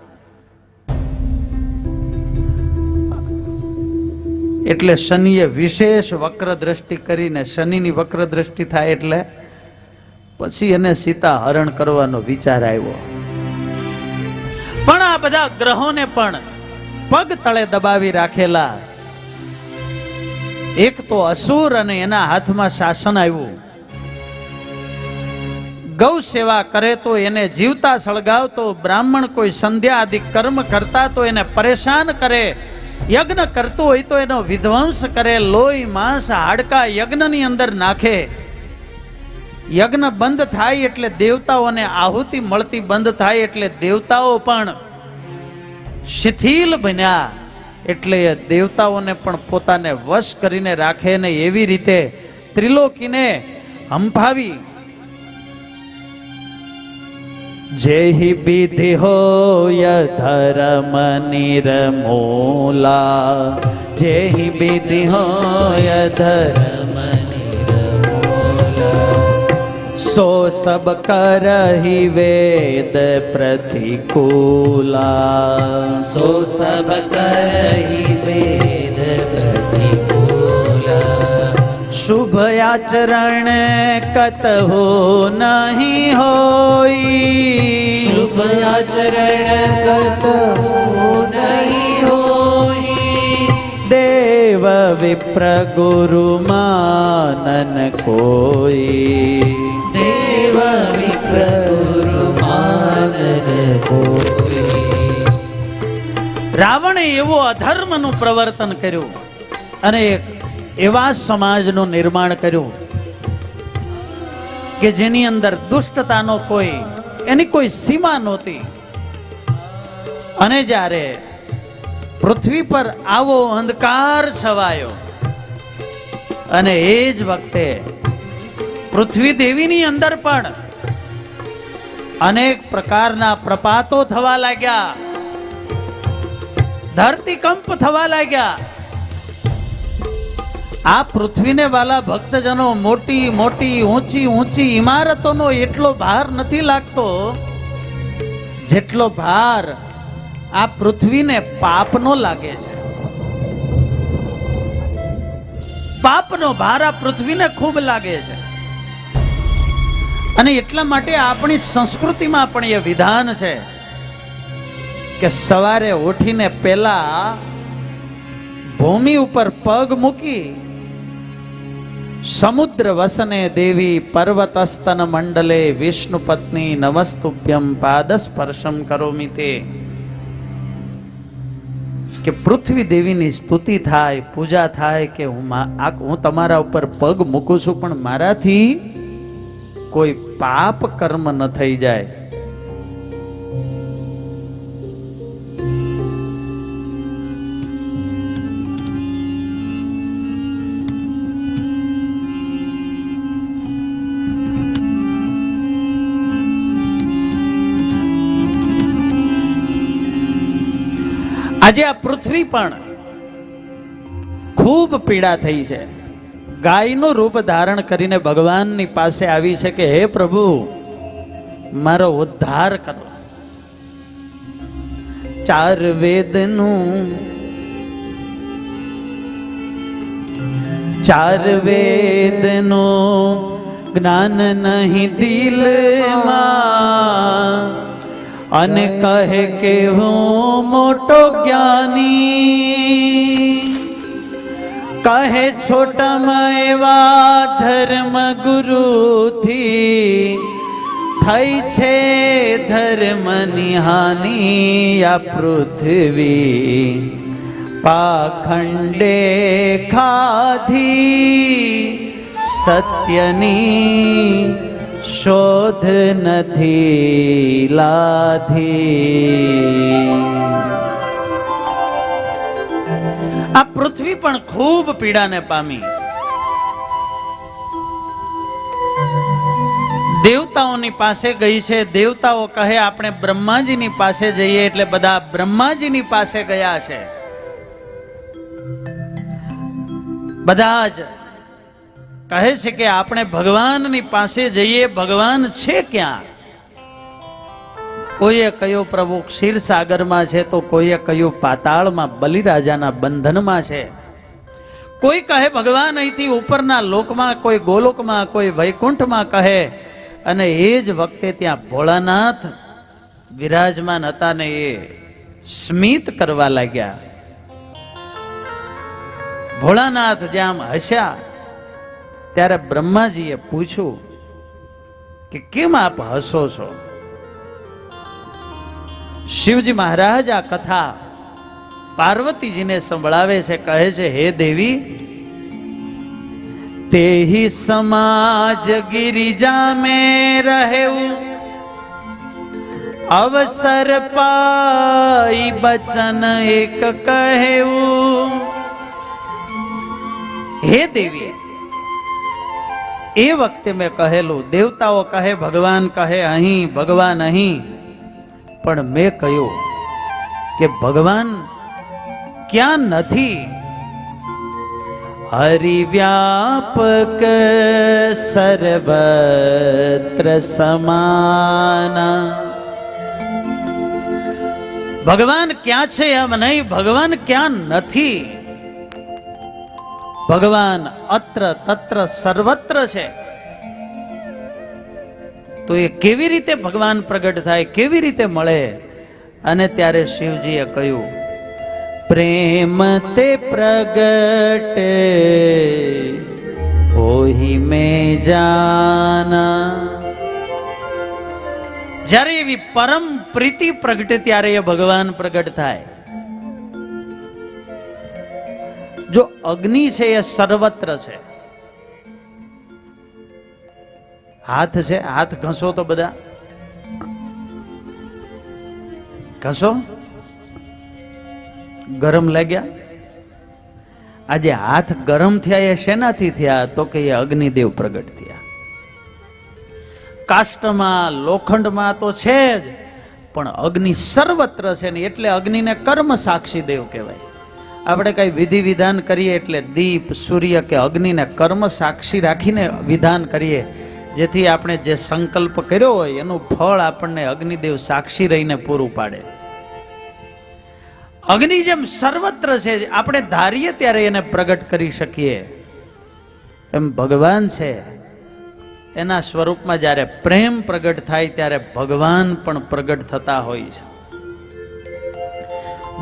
Speaker 1: એટલે શનિએ વિશેષ વક્ર દ્રષ્ટિ કરીને, શનિની વક્ર દ્રષ્ટિ થાય એટલે પછી એને સીતા હરણ કરવાનો વિચાર આવ્યો. પણ આ બધા ગ્રહોને પણ પગ તળે દબાવી રાખેલા. એક તો અસુર અને એના હાથમાં શાસન આવ્યું. ગૌ સેવા કરે તો એને જીવતા સળગાવતો, બ્રાહ્મણ કોઈ સંધ્યા આદિ કર્મ કરતા તો એને પરેશાન કરે, યજ્ઞ કરતો હોય તો એનો વિધ્વંસ કરે, લોહી માંસ હાડકા યજ્ઞની અંદર નાખે. યજ્ઞ બંધ થાય એટલે દેવતાઓને આહુતિ મળતી બંધ થાય એટલે દેવતાઓ પણ શિથિલ બન્યા. એટલે દેવતાઓને પણ પોતાને વશ કરીને રાખે ને એવી રીતે ત્રિલોકીને હંફાવી. જેહી વિધિ હોય ધર્મ નિર્મૂલા, જેહી વિધિ હોય ધર્મ સો સબ કરહી વેદ પ્રતિકૂલા
Speaker 2: સો સબ કરહી વેદ પ્રતિકૂલા
Speaker 1: શુભ આચરણ કતહુ નહીં હોઈ
Speaker 2: શુભ આચરણ કતહુ નહીં હોઈ
Speaker 1: દેવ વિપ્ર ગુરુ માનન કોઈ
Speaker 2: દેવ વિપ્ર ગુરુ માનન કોઈ
Speaker 1: રાવણે એવો અધર્મનું પ્રવર્તન કર્યું અને એવા સમાજનું નિર્માણ કર્યું કે જેની અંદર દુષ્ટતાનો એની કોઈ સીમા નહોતી. અને જ્યારે પૃથ્વી પર આવો અંધકાર છવાયો અને એ જ વખતે પૃથ્વી દેવીની અંદર પણ અનેક પ્રકારના પ્રપાતો થવા લાગ્યા, ધરતીકંપ થવા લાગ્યા. આ પૃથ્વીને વાલા ભક્તજનો મોટી મોટી ઊંચી ઊંચી ઇમારતોનો એટલો ભાર નથી લાગતો જેટલો ભાર આ પૃથ્વીને પાપનો લાગે છે. પાપનો ભાર આ પૃથ્વીને ખૂબ લાગે છે. અને એટલા માટે આપણી સંસ્કૃતિમાં પણ એ વિધાન છે કે સવારે ઉઠીને પહેલા ભૂમિ ઉપર પગ મૂકી સમુદ્ર વસને દેવી પર્વતસ્તન મંડલે વિષ્ણુ પત્ની નમસ્તુભ્યમ પાદસ્પર્શમ કરોમિ તે કે પૃથ્વી દેવીની સ્તુતિ થાય, પૂજા થાય કે હું તમારા ઉપર પગ મૂકું છું પણ મારાથી કોઈ પાપ કર્મ ન થઈ જાય. આજે આ પૃથ્વી પણ ખૂબ પીડા થઈ છે. ગાયનું રૂપ ધારણ કરીને ભગવાનની પાસે આવી છે કે હે પ્રભુ મારો ઉદ્ધાર કરો. ચાર વેદનું જ્ઞાન નહીં દિલમાં અને કહે કે હું મોટો જ્ઞાની, કહે છોટામાં એવા ધર્મ ગુરુથી થઈ છે ધર્મની હાની. આ પૃથ્વી પાખંડે ખાધી સત્યની શોધ નથી લાધી. આ પૃથ્વી પણ ખૂબ પીડાને પામી. દેવતાઓની પાસે ગઈ છે. દેવતાઓ કહે આપણે બ્રહ્માજીની પાસે જઈએ એટલે બધા બ્રહ્માજીની પાસે ગયા છે. બધા જ કહે છે કે આપણે ભગવાનની પાસે જઈએ. ભગવાન છે ક્યાં? કોઈએ કહ્યું પ્રભુ ક્ષીરસાગરમાં છે, તો કોઈએ કહ્યું પાતાળમાં બલિરાજાના બંધનમાં છે. કોઈ કહે ભગવાન અહીંથી ઉપરના લોકમાં, કોઈ ગોલોકમાં, કોઈ વૈકુંઠમાં કહે. અને એ જ વખતે ત્યાં ભોળાનાથ વિરાજમાન હતા ને એ સ્મિત કરવા લાગ્યા. ભોળાનાથ જેમ હસ્યા ત્યારે બ્રહ્માજીએ પૂછ્યું કે કેમ આપ હસો છો? શિવજી મહારાજ આ કથા પાર્વતીજીને સંભળાવે છે. કહે છે હે દેવી, તેહી સમાજ ગિરિજા में રહેવું અવસર પાઈ બચન એક કહેવું. હે દેવી, એ વખતે મેં કહેલું, દેવતાઓ કહે ભગવાન કહે અહીં, ભગવાન અહીં, પણ મેં કહ્યું કે ભગવાન ક્યાં નથી હરિવ્યાપક સર્વત્ર સમાના. ભગવાન ક્યાં છે એમ નહીં, ભગવાન ક્યાં નથી. ભગવાન અત્ર તત્ર સર્વત્ર છે. તો એ કેવી રીતે ભગવાન પ્રગટ થાય, કેવી રીતે મળે? અને ત્યારે શિવજીએ કહ્યું, પ્રેમ તે પ્રગટ ઓહી મેં જાના. જ્યારે એવી પરમ પ્રીતિ પ્રગટે ત્યારે એ ભગવાન પ્રગટ થાય. જો અગ્નિ છે એ સર્વત્ર છે. હાથ છે, હાથ ઘસો તો બધા ઘસો, ગરમ લાગ્યા. આજે હાથ ગરમ થયા એ શેનાથી થયા? તો કે એ અગ્નિદેવ પ્રગટ થયા. કાષ્ટમાં લોખંડમાં તો છે જ, પણ અગ્નિ સર્વત્ર છે ને એટલે અગ્નિને કર્મ સાક્ષી દેવ કહેવાય. આપણે કઈ વિધિ વિધાન કરીએ એટલે દીપ, સૂર્ય કે અગ્નિને કર્મ સાક્ષી રાખીને વિધાન કરીએ, જેથી આપણે જે સંકલ્પ કર્યો હોય એનું ફળ આપણને અગ્નિદેવ સાક્ષી રહીને પૂરું પાડે. અગ્નિ જેમ સર્વત્ર છે, આપણે ધારીએ ત્યારે એને પ્રગટ કરી શકીએ, એમ ભગવાન છે. એના સ્વરૂપમાં જ્યારે પ્રેમ પ્રગટ થાય ત્યારે ભગવાન પણ પ્રગટ થતા હોય છે.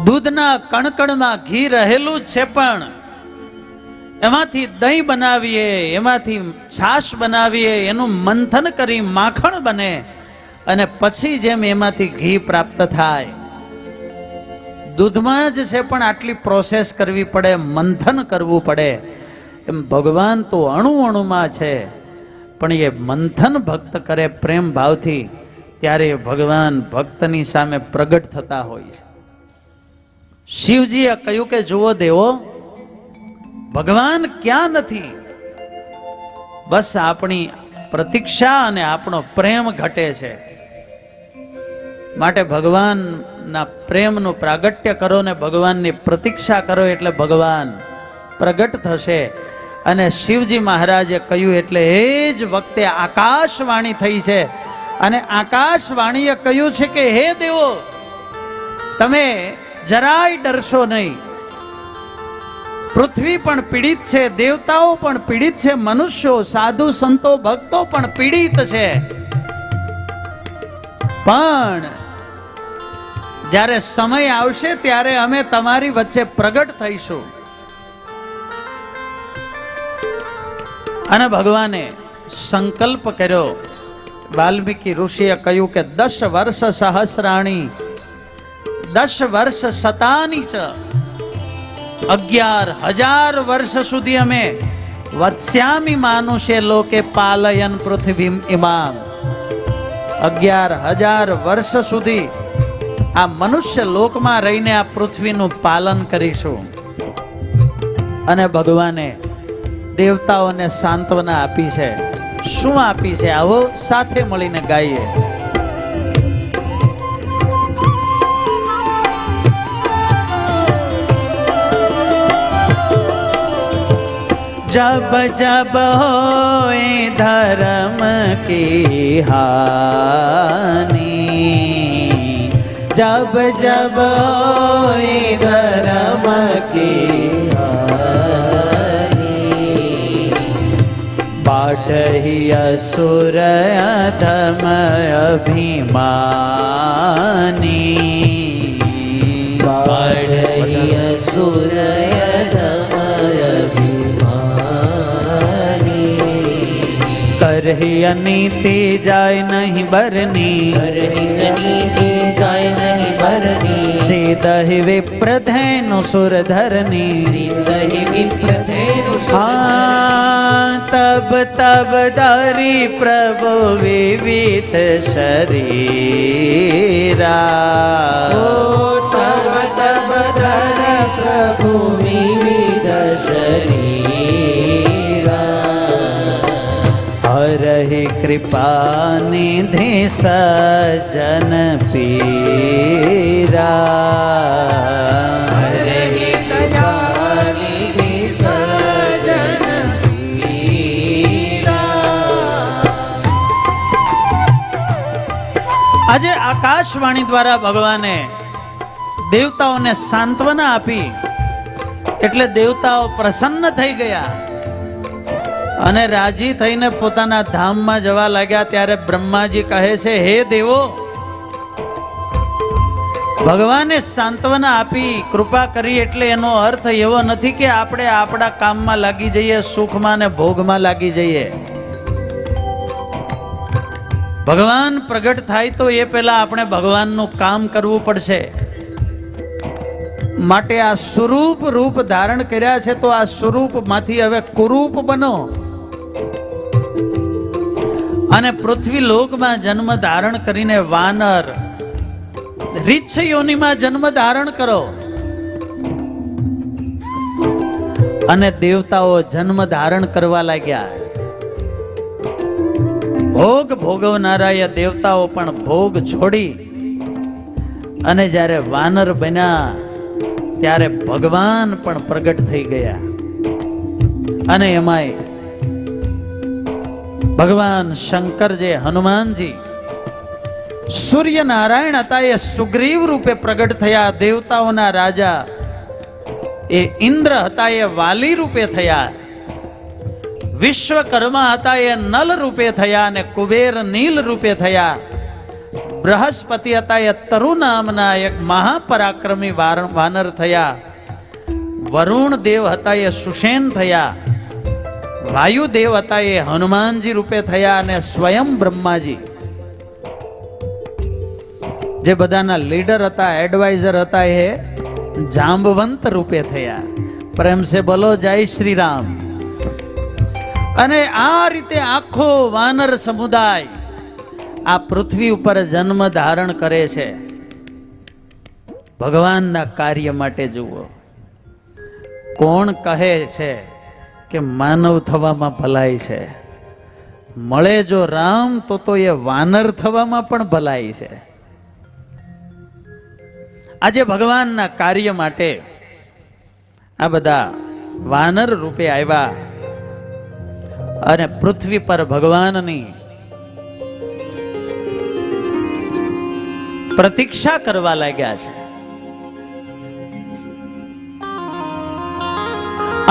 Speaker 1: દૂધના કણકણમાં ઘી રહેલું જ છે, પણ એમાંથી દહીં બનાવીએ, એમાંથી છાશ બનાવીએ, એનું મંથન કરી માખણ બને અને પછી જેમ એમાંથી ઘી પ્રાપ્ત થાય. દૂધમાં જ છે પણ આટલી પ્રોસેસ કરવી પડે, મંથન કરવું પડે. એમ ભગવાન તો અણુ અણુમાં છે, પણ એ મંથન ભક્ત કરે પ્રેમ ભાવથી ત્યારે ભગવાન ભક્તની સામે પ્રગટ થતા હોય છે. શિવજીએ કહ્યું કે જુઓ દેવો, ભગવાન ક્યાં નથી, બસ આપણી પ્રતીક્ષા અને આપણો પ્રેમ ઘટે છે. માટે ભગવાનના પ્રેમનું પ્રાગટ્ય કરો ને ભગવાનની પ્રતીક્ષા કરો એટલે ભગવાન પ્રગટ થશે. અને શિવજી મહારાજે કહ્યું એટલે એ જ વખતે આકાશવાણી થઈ છે. અને આકાશવાણીએ કહ્યું છે કે હે દેવો, તમે જરાય ડરશો નહીં. પૃથ્વી પણ પીડિત છે, દેવતાઓ પણ પીડિત છે, મનુષ્યો, સાધુ, સંતો, ભક્તો પણ પીડિત છે. પણ જ્યારે સમય આવશે ત્યારે અમે તમારી વચ્ચે પ્રગટ થઈશું. અને ભગવાને સંકલ્પ કર્યો. વાલ્મીકી ઋષિએ કહ્યું કે 10 વર્ષ સહસ્રાણી 10 વર્ષ શતાની ચ, 11,000 વર્ષ સુધી અમે વત્સ્યામી માનુષે લોકે પાલયન પૃથ્વીમ ઇમામ. 11,000 વર્ષ સુધી આ મનુષ્ય લોકમાં રહીને આ પૃથ્વીનું પાલન કરીશું. અને ભગવાને દેવતાઓને સાંત્વના આપી છે. શું આપી છે? આવો સાથે મળીને ગાઈએ. जब जब होए धर्म की हानि, जब जब होए धर्म की हानि, बाढ़हि असुर अधम अभिमानी,
Speaker 2: बाढ़हि असुर अधम
Speaker 1: करहि अनीति जाय नहीं बरनी,
Speaker 2: करहि अनीति जाय नहीं बरनी,
Speaker 1: सीदहि विप्रधेनु सुर धरनी,
Speaker 2: सीदहि विप्रधेनु सुर
Speaker 1: धरनी। तब तब धरि प्रभु विविध शरीरा,
Speaker 2: तब तब धर प्रभु विविध शरीरा,
Speaker 1: हरहि कृपा निधि सजन पीरा,
Speaker 2: हरहि कृपा निधि सजन
Speaker 1: આકાશવાણી દ્વારા ભગવાને દેવતાઓને સાંત્વના આપી એટલે દેવતાઓ પ્રસન્ન થઈ ગયા અને રાજી થઈને પોતાના ધામમાં જવા લાગ્યા. ત્યારે બ્રહ્માજી કહે છે, હે દેવો, ભગવાને સાંત્વના આપી, કૃપા કરી, એટલે એનો અર્થ એવો નથી કે આપણે આપણા કામમાં લાગી જઈએ, સુખમાં ને ભોગમાં લાગી જઈએ. ભગવાન પ્રગટ થાય તો એ પહેલા આપણે ભગવાનનું કામ કરવું પડશે. માટે આ સ્વરૂપ રૂપ ધારણ કર્યા છે તો આ સ્વરૂપમાંથી હવે કુરૂપ બનો અને પૃથ્વી લોકમાં જન્મ ધારણ કરીને વાનર રીછ યોનિમાં જન્મ ધારણ કરો. અને દેવતાઓ જન્મ ધારણ કરવા લાગ્યા. ભોગ ભોગવનારા એ દેવતાઓ પણ ભોગ છોડી અને જ્યારે વાનર બન્યા ત્યારે ભગવાન પણ પ્રગટ થઈ ગયા. અને એમાંય ભગવાન શંકર જે હનુમાનજી સૂર્યનારાયણ હતા એ સુગ્રીવ રૂપે પ્રગટ થયા. દેવતાઓના રાજા એ ઇન્દ્ર હતા એ વાલી રૂપે થયા. વિશ્વકર્મા હતા એ નલ રૂપે થયા અને કુબેર નીલ રૂપે થયા. બૃહસ્પતિ હતા એ તરુ નામના એક મહાપરાક્રમી વાનર થયા. વરુણ દેવ હતા એ સુષેન થયા. વાયુદેવ હતા એ હનુમાનજી રૂપે થયા અને સ્વયં બ્રહ્માજી જે બધાના લીડર હતા, એડવાઇઝર હતા, એ જાંબવંત રૂપે થયા. પ્રેમ સે બોલો જય શ્રી રામ. અને આ રીતે આખો વાનર સમુદાય આ પૃથ્વી ઉપર જન્મ ધારણ કરે છે. ભગવાનના કાર્ય માટે જુઓ, કોણ કહે છે કે માનવ થવામાં ભલાઈ છે? મળે જો રામ તો એ વાનર થવામાં પણ ભલાઈ છે. આજે ભગવાનના કાર્ય માટે આ બધા વાનર રૂપે આવ્યા અને પૃથ્વી પર ભગવાનની પ્રતીક્ષા કરવા લાગ્યા છે.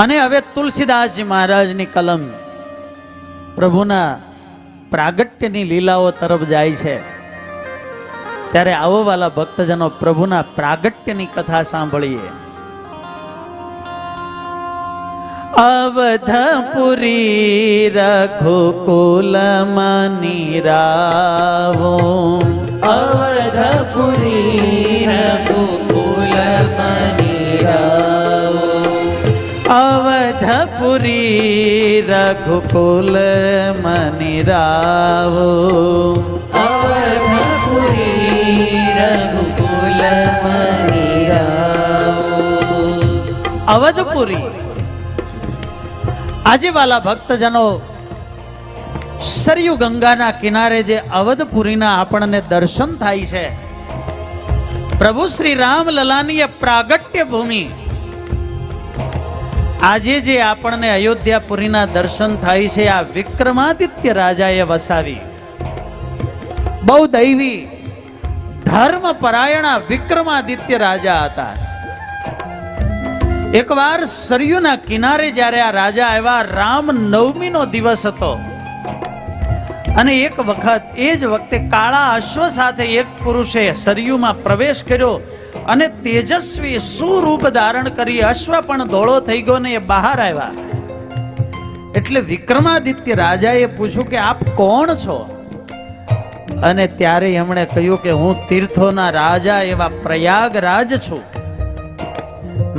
Speaker 1: અને હવે તુલસીદાસજી મહારાજની કલમ પ્રભુના પ્રાગટ્યની લીલાઓ તરફ જાય છે. ત્યારે આવો વાલા ભક્તજનો પ્રભુના પ્રાગટ્યની કથા સાંભળીએ. અવધપુરી રઘુકુલ મનિરાવો,
Speaker 2: અવધપુરી રઘુકુલ મનિરાવો,
Speaker 1: અવધપુરી રઘુકુલ મનિરાવો,
Speaker 2: અવધપુરી રઘુકુલ મનિરાવો.
Speaker 1: અવધપુરી. આજે વાલા ભક્તજનો, સરયુ ગંગાના કિનારે જે અવધપુરીના આપણને દર્શન થાય છે, પ્રભુ શ્રી રામલલાની પ્રાગટ્ય ભૂમિ, આજે જે આપણને અયોધ્યાપુરીના દર્શન થાય છે, આ વિક્રમાદિત્ય રાજાએ વસાવી. બહુ દૈવી ધર્મ પરાયણા વિક્રમાદિત્ય રાજા હતા. એકવાર સરયુના કિનારે જ્યારે આ રાજા આવ્યા, રામ નવમીનો દિવસ હતો અને એક વખત એ જ વખતે કાળા અશ્વ સાથે એક પુરુષે સરયુમાં પ્રવેશ કર્યો અને તેજસ્વી સુરૂપ ધારણ કરી અશ્વ પણ ધોળો થઈ ગયો ને એ બહાર આવ્યા. એટલે વિક્રમાદિત્ય રાજાએ પૂછ્યું કે આપ કોણ છો? અને ત્યારે એમણે કહ્યું કે હું તીર્થોના રાજા એવા પ્રયાગરાજ છું.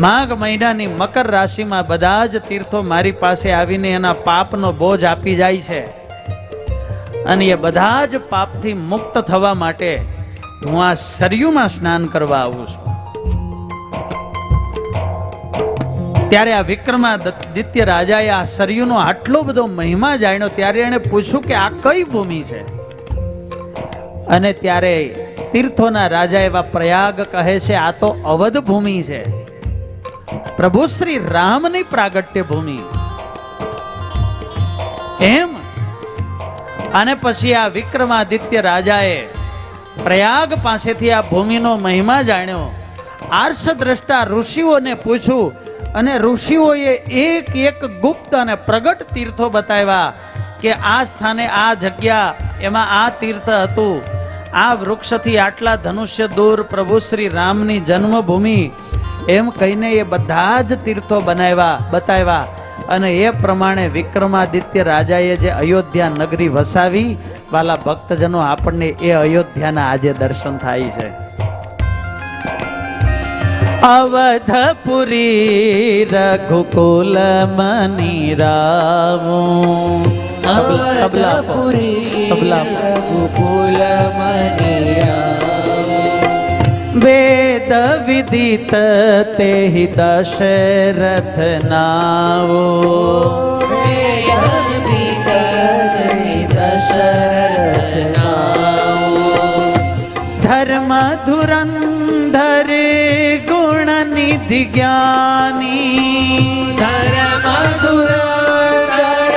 Speaker 1: માઘ મહિનાની મકર રાશિમાં બધા જ તીર્થો મારી પાસે આવીને એના પાપનો બોજ આપી જાય છે અને એ બધા જ પાપથી મુક્ત થવા માટે હું આ સરયુમાં સ્નાન કરવા આવું છું. ત્યારે આ વિક્રમાદિત્ય રાજાએ આ સરયુનો આટલો બધો મહિમા જાણ્યો. ત્યારે એણે પૂછ્યું કે આ કઈ ભૂમિ છે? અને ત્યારે તીર્થોના રાજા એવા પ્રયાગ કહે છે આ તો અવધ ભૂમિ છે, પ્રભુ શ્રી રામની પ્રાગટ્ય ભૂમિ. એમ. અને પછી આ વિક્રમાદિત્ય રાજાએ પ્રયાગ પાસેથી આ ભૂમિનો મહિમા જાણ્યો. આર્ષદ્રષ્ટા ઋષિઓને પૂછ્યું અને ઋષિઓએ એક એક ગુપ્ત અને પ્રગટ તીર્થો બતાવ્યા કે આ સ્થાને આ જગ્યા, એમાં આ તીર્થ હતું, આ વૃક્ષથી આટલા ધનુષ્ય દૂર પ્રભુ શ્રી રામની જન્મભૂમિ, એમ કહીને એ બધા જ તીર્થો બતાવ્યા. અને એ પ્રમાણે વિક્રમાદિત્ય રાજાએ જે અયોધ્યા નગરી વસાવી, વાલા ભક્તજનો, આપણને એ અયોધ્યાના આજે દર્શન થાય છે. અવધપુરી રઘુકુલ મની રાવું,
Speaker 2: અવધપુરી રઘુકુલ મની રાવું,
Speaker 1: વેદ વિદિત તેહિ દશરથ નાવો,
Speaker 2: વેદ વિદિત તેહિ દશરથ નાવો,
Speaker 1: ધર્મ ધુરંધર ગુણ નિધિ જ્ઞાની,
Speaker 2: ધર્મ ધુરંધર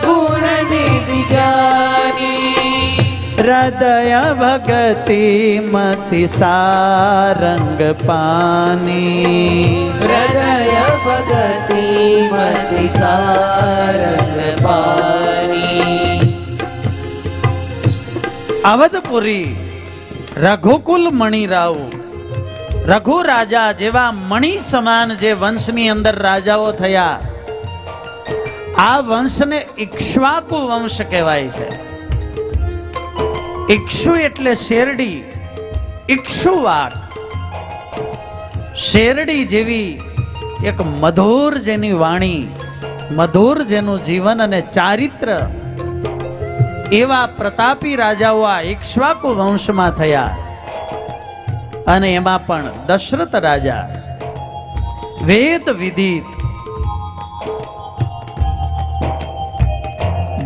Speaker 2: ગુણ નિધિ જ્ઞાની,
Speaker 1: હૃદય ભગતિ મતિ સારંગ પાની,
Speaker 2: હૃદય ભગતિ મતિ સારંગ પાની.
Speaker 1: અવધપુરી રઘુકુલ મણિરાવ, રઘુ રાજા જેવા મણિ સમાન જે વંશની અંદર રાજાઓ થયા, આ વંશને ઇક્ષ્વાકુ વંશ કહેવાય છે. ઇક્ષુ એટલે શેરડી, ઇક્ષુવાક, શેરડી જેવી એક મધુર જેની વાણી, મધુર જેનું જીવન અને ચારિત્ર, એવા પ્રતાપી રાજાઓ આ ઇક્ષ્વાકુ વંશમાં થયા. અને એમાં પણ દશરથ રાજા વેદ વિદિત,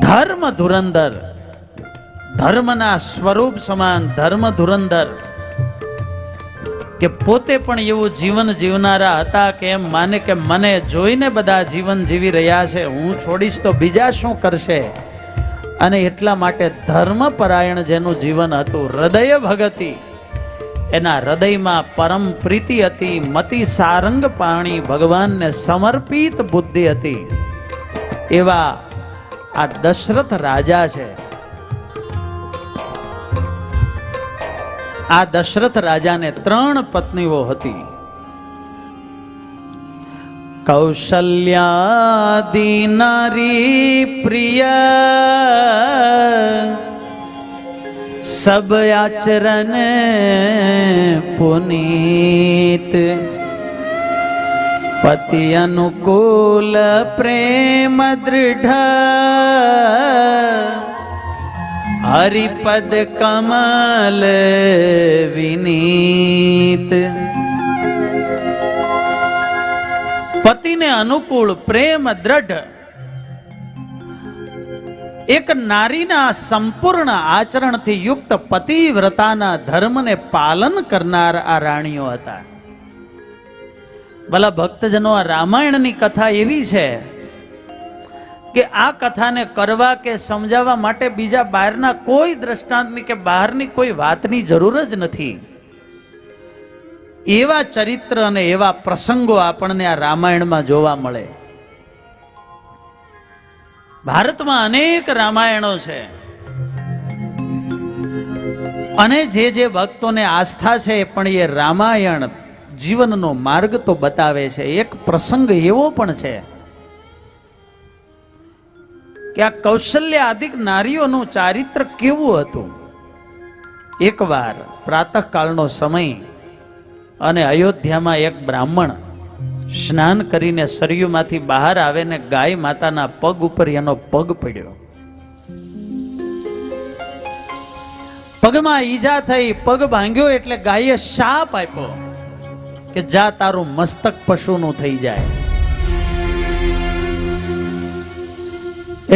Speaker 1: ધર્મ ધુરંધર, ધર્મના સ્વરૂપ સમાન ધર્મ ધુરંધર, કે પોતે પણ એવું જીવન જીવનારા હતા કે એમ માને કે મને જોઈને બધા જીવન જીવી રહ્યા છે, હું છોડીશ તો બીજા શું કરશે. અને એટલા માટે ધર્મપરાયણ જેનું જીવન હતું, હૃદય ભગતિ, એના હૃદયમાં પરમ પ્રીતિ હતી, મતિ સારંગ પાણી, ભગવાનને સમર્પિત બુદ્ધિ હતી, એવા આ દશરથ રાજા છે. આ દશરથ રાજાને 3 પત્નીઓ હતી. કૌશલ્યાદિ નારી પ્રિય, સબ આચરણ પુનીત, પતિ અનુકૂલ પ્રેમ દૃઢ, હરિપદ કમલ વિનીત. પતિને અનુકૂળ, પ્રેમ દ્રઢ, એક નારીના સંપૂર્ણ આચરણથી યુક્ત પતિવ્રતાના ધર્મને પાલન કરનાર આ રાણીઓ હતા. ભલા ભક્તજનો, આ રામાયણની કથા એવી છે કે આ કથાને કરવા કે સમજાવવા માટે બીજા બહારના કોઈ દ્રષ્ટાંતની કે બહારની કોઈ વાતની જરૂર જ નથી. એવા ચરિત્ર અને એવા પ્રસંગો આપણને આ રામાયણમાં જોવા મળે. ભારતમાં અનેક રામાયણો છે અને જે ભક્તોને આસ્થા છે પણ એ રામાયણ જીવનનો માર્ગ તો બતાવે છે. એક પ્રસંગ એવો પણ છે કે આ કૌશલ્ય આદિક નારીઓનું ચારિત્ર કેવું હતું. એકવાર પ્રાતઃકાળનો સમય અને અયોધ્યામાં એક બ્રાહ્મણ સ્નાન કરીને સરયુમાંથી બહાર આવે ને ગાય માતાના પગ ઉપર એનો પગ પડ્યો. પગમાં ઈજા થઈ, પગ ભાંગ્યો એટલે ગાયે શાપ આપ્યો કે જા તારું મસ્તક પશુનું થઈ જાય.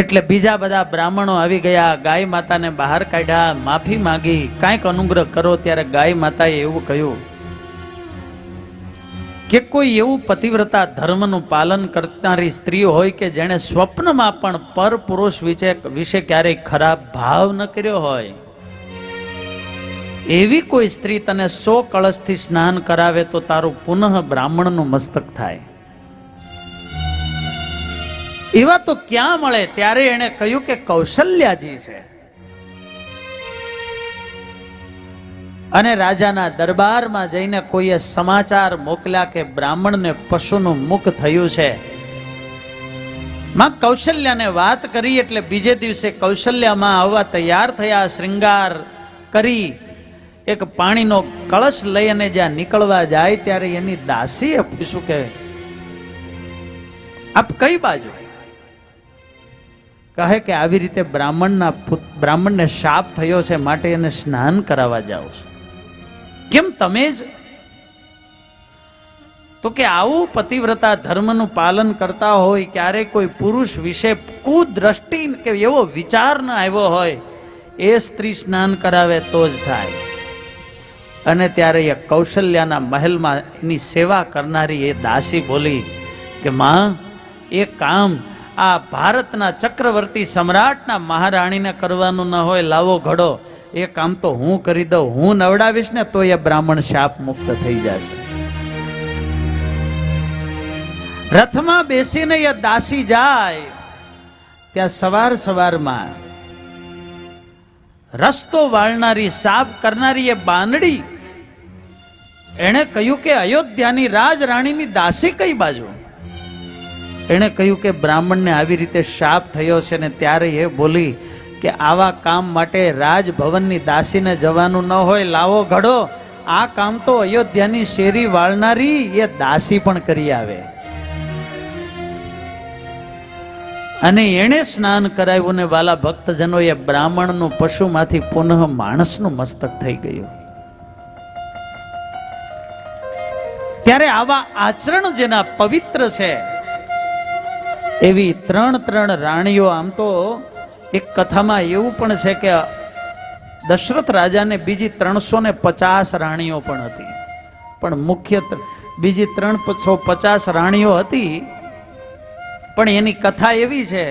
Speaker 1: એટલે બીજા બધા બ્રાહ્મણો આવી ગયા, ગાય માતાને બહાર કાઢ્યા, માફી માંગી, કાંઈક અનુગ્રહ કરો. ત્યારે ગાય માતાએ એવું કહ્યું કે કોઈ એવું પતિવ્રતા ધર્મનું પાલન કરનારી સ્ત્રી હોય કે જેણે સ્વપ્નમાં પણ પર પુરુષ વિશે ક્યારેય ખરાબ ભાવ ન કર્યો હોય, એવી કોઈ સ્ત્રી તને 100 કળશથી સ્નાન કરાવે તો તારું પુનઃ બ્રાહ્મણનું મસ્તક થાય. એવા તો ક્યાં મળે? ત્યારે એણે કહ્યું કે કૌશલ્યાજી છે. અને રાજાના દરબારમાં જઈને કોઈએ સમાચાર મોકલ્યા કે બ્રાહ્મણને પશુનું મુખ થયું છે. માં કૌશલ્યાને વાત કરી એટલે બીજે દિવસે કૌશલ્યામાં આવવા તૈયાર થયા. શ્રૃંગાર કરી એક પાણીનો કળશ લઈ અને જ્યાં નીકળવા જાય ત્યારે એની દાસીએ પૂછ્યું કે આપ કઈ બાજુ? કહે કે આવી રીતે બ્રાહ્મણને શાપ થયો છે, માટે એને સ્નાન કરાવવા જાઉં છું. કેમ તમે જ? તો કે આવું પતિવ્રતા ધર્મનું પાલન કરતા હોય, ક્યારેક કોઈ પુરુષ વિશે કુદ્રષ્ટિ કે એવો વિચાર ન આવ્યો હોય, એ સ્ત્રી સ્નાન કરાવે તો જ થાય. અને ત્યારે એ કૌશલ્યાના મહેલમાં એની સેવા કરનારી એ દાસી બોલી કે માં, એ કામ આ ભારતના ચક્રવર્તી સમ્રાટના મહારાણીને કરવાનું ન હોય, લાવો ઘડો, એ કામ તો હું કરી દઉં. હું નવડાવીશ ને તો એ બ્રાહ્મણ શાપ મુક્ત થઈ જશે. રથમાં બેસીને એ દાસી જાય ત્યાં સવારમાં રસ્તો વાળનારી, સાફ કરનારી એ બાંદડી એણે કહ્યું કે અયોધ્યાની રાજરાણીની દાસી કઈ બાજુ? એણે કહ્યું કે બ્રાહ્મણને આવી રીતે શાપ થયો છે. ને ત્યારે એ બોલી કે આવા કામ માટે રાજભવનની દાસીને જવાનું ન હોય, લાવો ઘડો, આ કામ તો અયોધ્યાની શેરી વાળનારી એ દાસી પણ કરી આવે. અને એણે સ્નાન કરાવ્યું ને વાલા ભક્તજનો, એ બ્રાહ્મણનું પશુમાંથી પુનઃ માણસનું મસ્તક થઈ ગયું. ત્યારે આવા આચરણ જેના પવિત્ર છે એવી 3 રાણીઓ. આમ તો એક કથામાં એવું પણ છે કે દશરથ રાજાને બીજી 350 રાણીઓ પણ હતી, પણ મુખ્ય બીજી 350 રાણીઓ હતી. પણ એની કથા એવી છે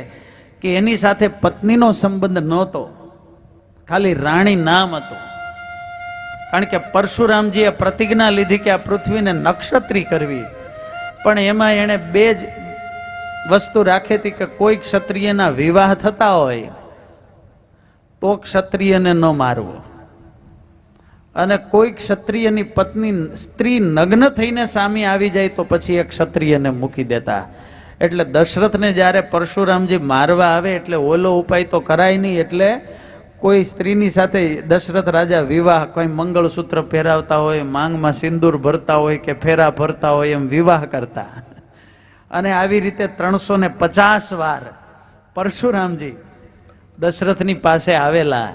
Speaker 1: કે એની સાથે પત્નીનો સંબંધ નહોતો, ખાલી રાણી નામ હતું. કારણ કે પરશુરામજીએ પ્રતિજ્ઞા લીધી કે આ પૃથ્વીને નક્ષત્રી કરવી, પણ એમાં એણે 2 જ વસ્તુ રાખી હતી કે કોઈ ક્ષત્રિયના વિવાહ થતા હોય તો ક્ષત્રિયને ન મારવો, અને કોઈ ક્ષત્રિયની પત્ની સ્ત્રી નગ્ન થઈને સામે આવી જાય તો પછી એ ક્ષત્રિયને મૂકી દેતા. એટલે દશરથને જ્યારે પરશુરામજી મારવા આવે એટલે ઓલો ઉપાય તો કરાય નહીં, એટલે કોઈ સ્ત્રીની સાથે દશરથ રાજા વિવાહ, કોઈ મંગળસૂત્ર પહેરાવતા હોય, માંગમાં સિંદૂર ભરતા હોય કે ફેરા ભરતા હોય, એમ વિવાહ કરતા. અને આવી રીતે 350 વાર પરશુરામજી દશરથની પાસે આવેલા.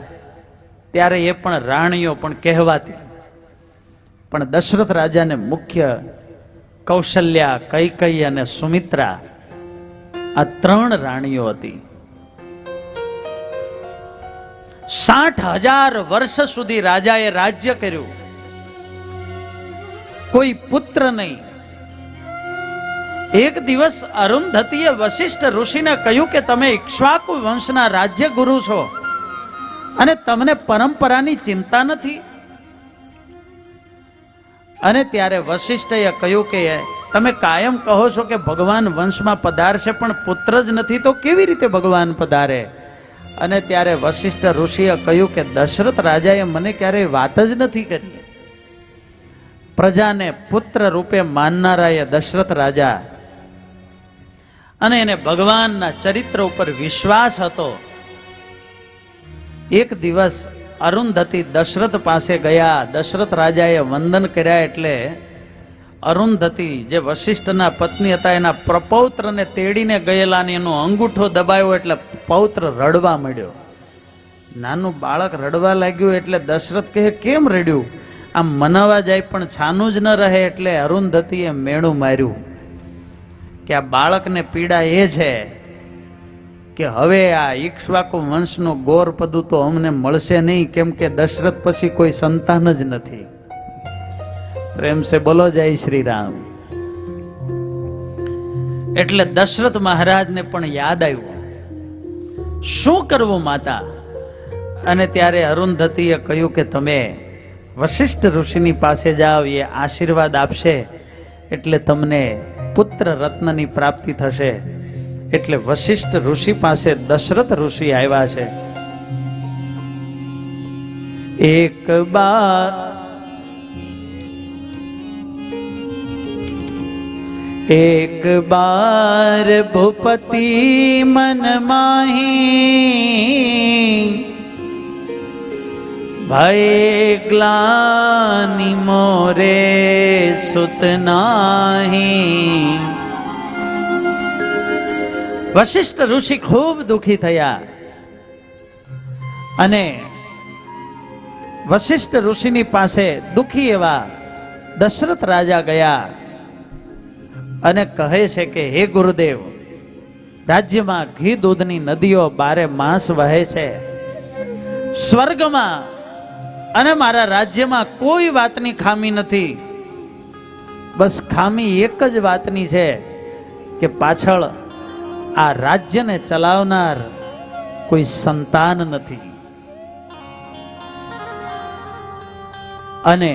Speaker 1: ત્યારે એ પણ રાણીઓ પણ કહેવાતી, પણ દશરથ રાજાને મુખ્ય કૌશલ્યા, કૈકેયી અને સુમિત્રા, આ 3 રાણીઓ હતી. 60,000 વર્ષ સુધી રાજાએ રાજ્ય કર્યું, કોઈ પુત્ર નહીં. એક દિવસ અરુંધતીએ વશિષ્ઠ ઋષિને કહ્યું કે તમે ઇક્ષ્વાકુ વંશના રાજ્ય ગુરુ છો અને તમને પરંપરાની ચિંતા નથી. અને ત્યારે વશિષ્ઠએ કહ્યું કે તમે કાયમ કહો છો કે ભગવાન વંશમાં પધારશે, પણ પુત્ર જ નથી તો કેવી રીતે ભગવાન પધારે? અને ત્યારે વશિષ્ઠ ઋષિએ કહ્યું કે દશરથ રાજાએ મને ક્યારેય વાત જ નથી કરી. પ્રજાને પુત્ર રૂપે માનનારા એ દશરથ રાજા, અને એને ભગવાનના ચરિત્ર ઉપર વિશ્વાસ હતો. એક દિવસ અરુંધતી દશરથ પાસે ગયા. દશરથ રાજાએ વંદન કર્યા એટલે અરુંધતી જે વશિષ્ઠના પત્ની હતા એના પ્રપૌત્રને તેડીને ગયેલા ને એનો અંગૂઠો દબાયો એટલે પૌત્ર રડવા માંડ્યો. નાનું બાળક રડવા લાગ્યું એટલે દશરથ કહે કેમ રડ્યું? આમ મનાવા જાય પણ છાનું જ ન રહે. એટલે અરુંધતીએ મેણું માર્યું કે આ બાળકને પીડા એ છે કે હવે આ ઇક્ષ્વાકુ વંશનું ગોર પદું તો અમને મળશે નહીં, કેમ કે દશરથ પછી કોઈ સંતાન જ નથી. પ્રેમ સે બોલો જય શ્રી રામ. એટલે દશરથ મહારાજને પણ યાદ આવ્યું શું કરવું માતા? અને ત્યારે અરુંધતીએ કહ્યું કે તમે વશિષ્ઠ ઋષિની પાસે જાઓ, એ આશીર્વાદ આપશે એટલે તમને પુત્ર રત્નની પ્રાપ્તિ થશે. એટલે વશિષ્ઠ ઋષિ પાસે દશરથ ઋષિ આવ્યા છે. એક બાર ભૂપતિ મન માહી ભય ગ્લાનિ મોરે સુત નાહી. વશિષ્ઠ ઋષિ ખૂબ દુખી થયા અને વશિષ્ઠ ઋષિની પાસે દુખી એવા દશરથ રાજા ગયા અને કહે છે કે હે ગુરુદેવ, રાજ્યમાં ઘી દૂધની નદીઓ બારે માસ વહે છે, સ્વર્ગમાં અને મારા રાજ્યમાં કોઈ વાતની ખામી નથી. બસ ખામી એક જ વાતની છે કે પાછળ આ રાજ્યને ચલાવનાર કોઈ સંતાન નથી. અને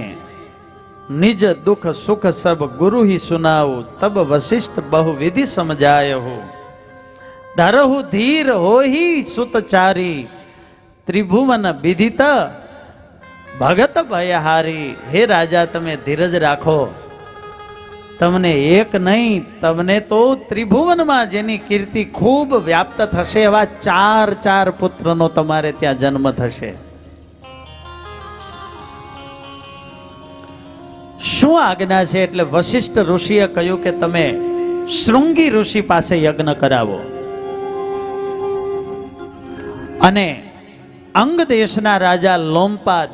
Speaker 1: નિજ દુઃખ સુખ સબ ગુરુ ही सुनाऊ तब वशिष्ठ बहुविधि समझाय हो धरहु धीर हो ही सुतचारी त्रिभुवन विदित भगत भयहारी. હે રાજા, તમે ધીરજ રાખો. તમને એક નહીં, તમને તો ત્રિભુવનમાં જેની કીર્તિ ખૂબ વ્યાપ્ત થશે એવા 4 પુત્રનો તમારે ત્યાં જન્મ થશે. શું આજ્ઞા છે? એટલે વશિષ્ઠ ઋષિએ કહ્યું કે તમે શૃંગી ઋષિ પાસે યજ્ઞ કરાવો અને અંગ દેશના રાજા લોમપાદ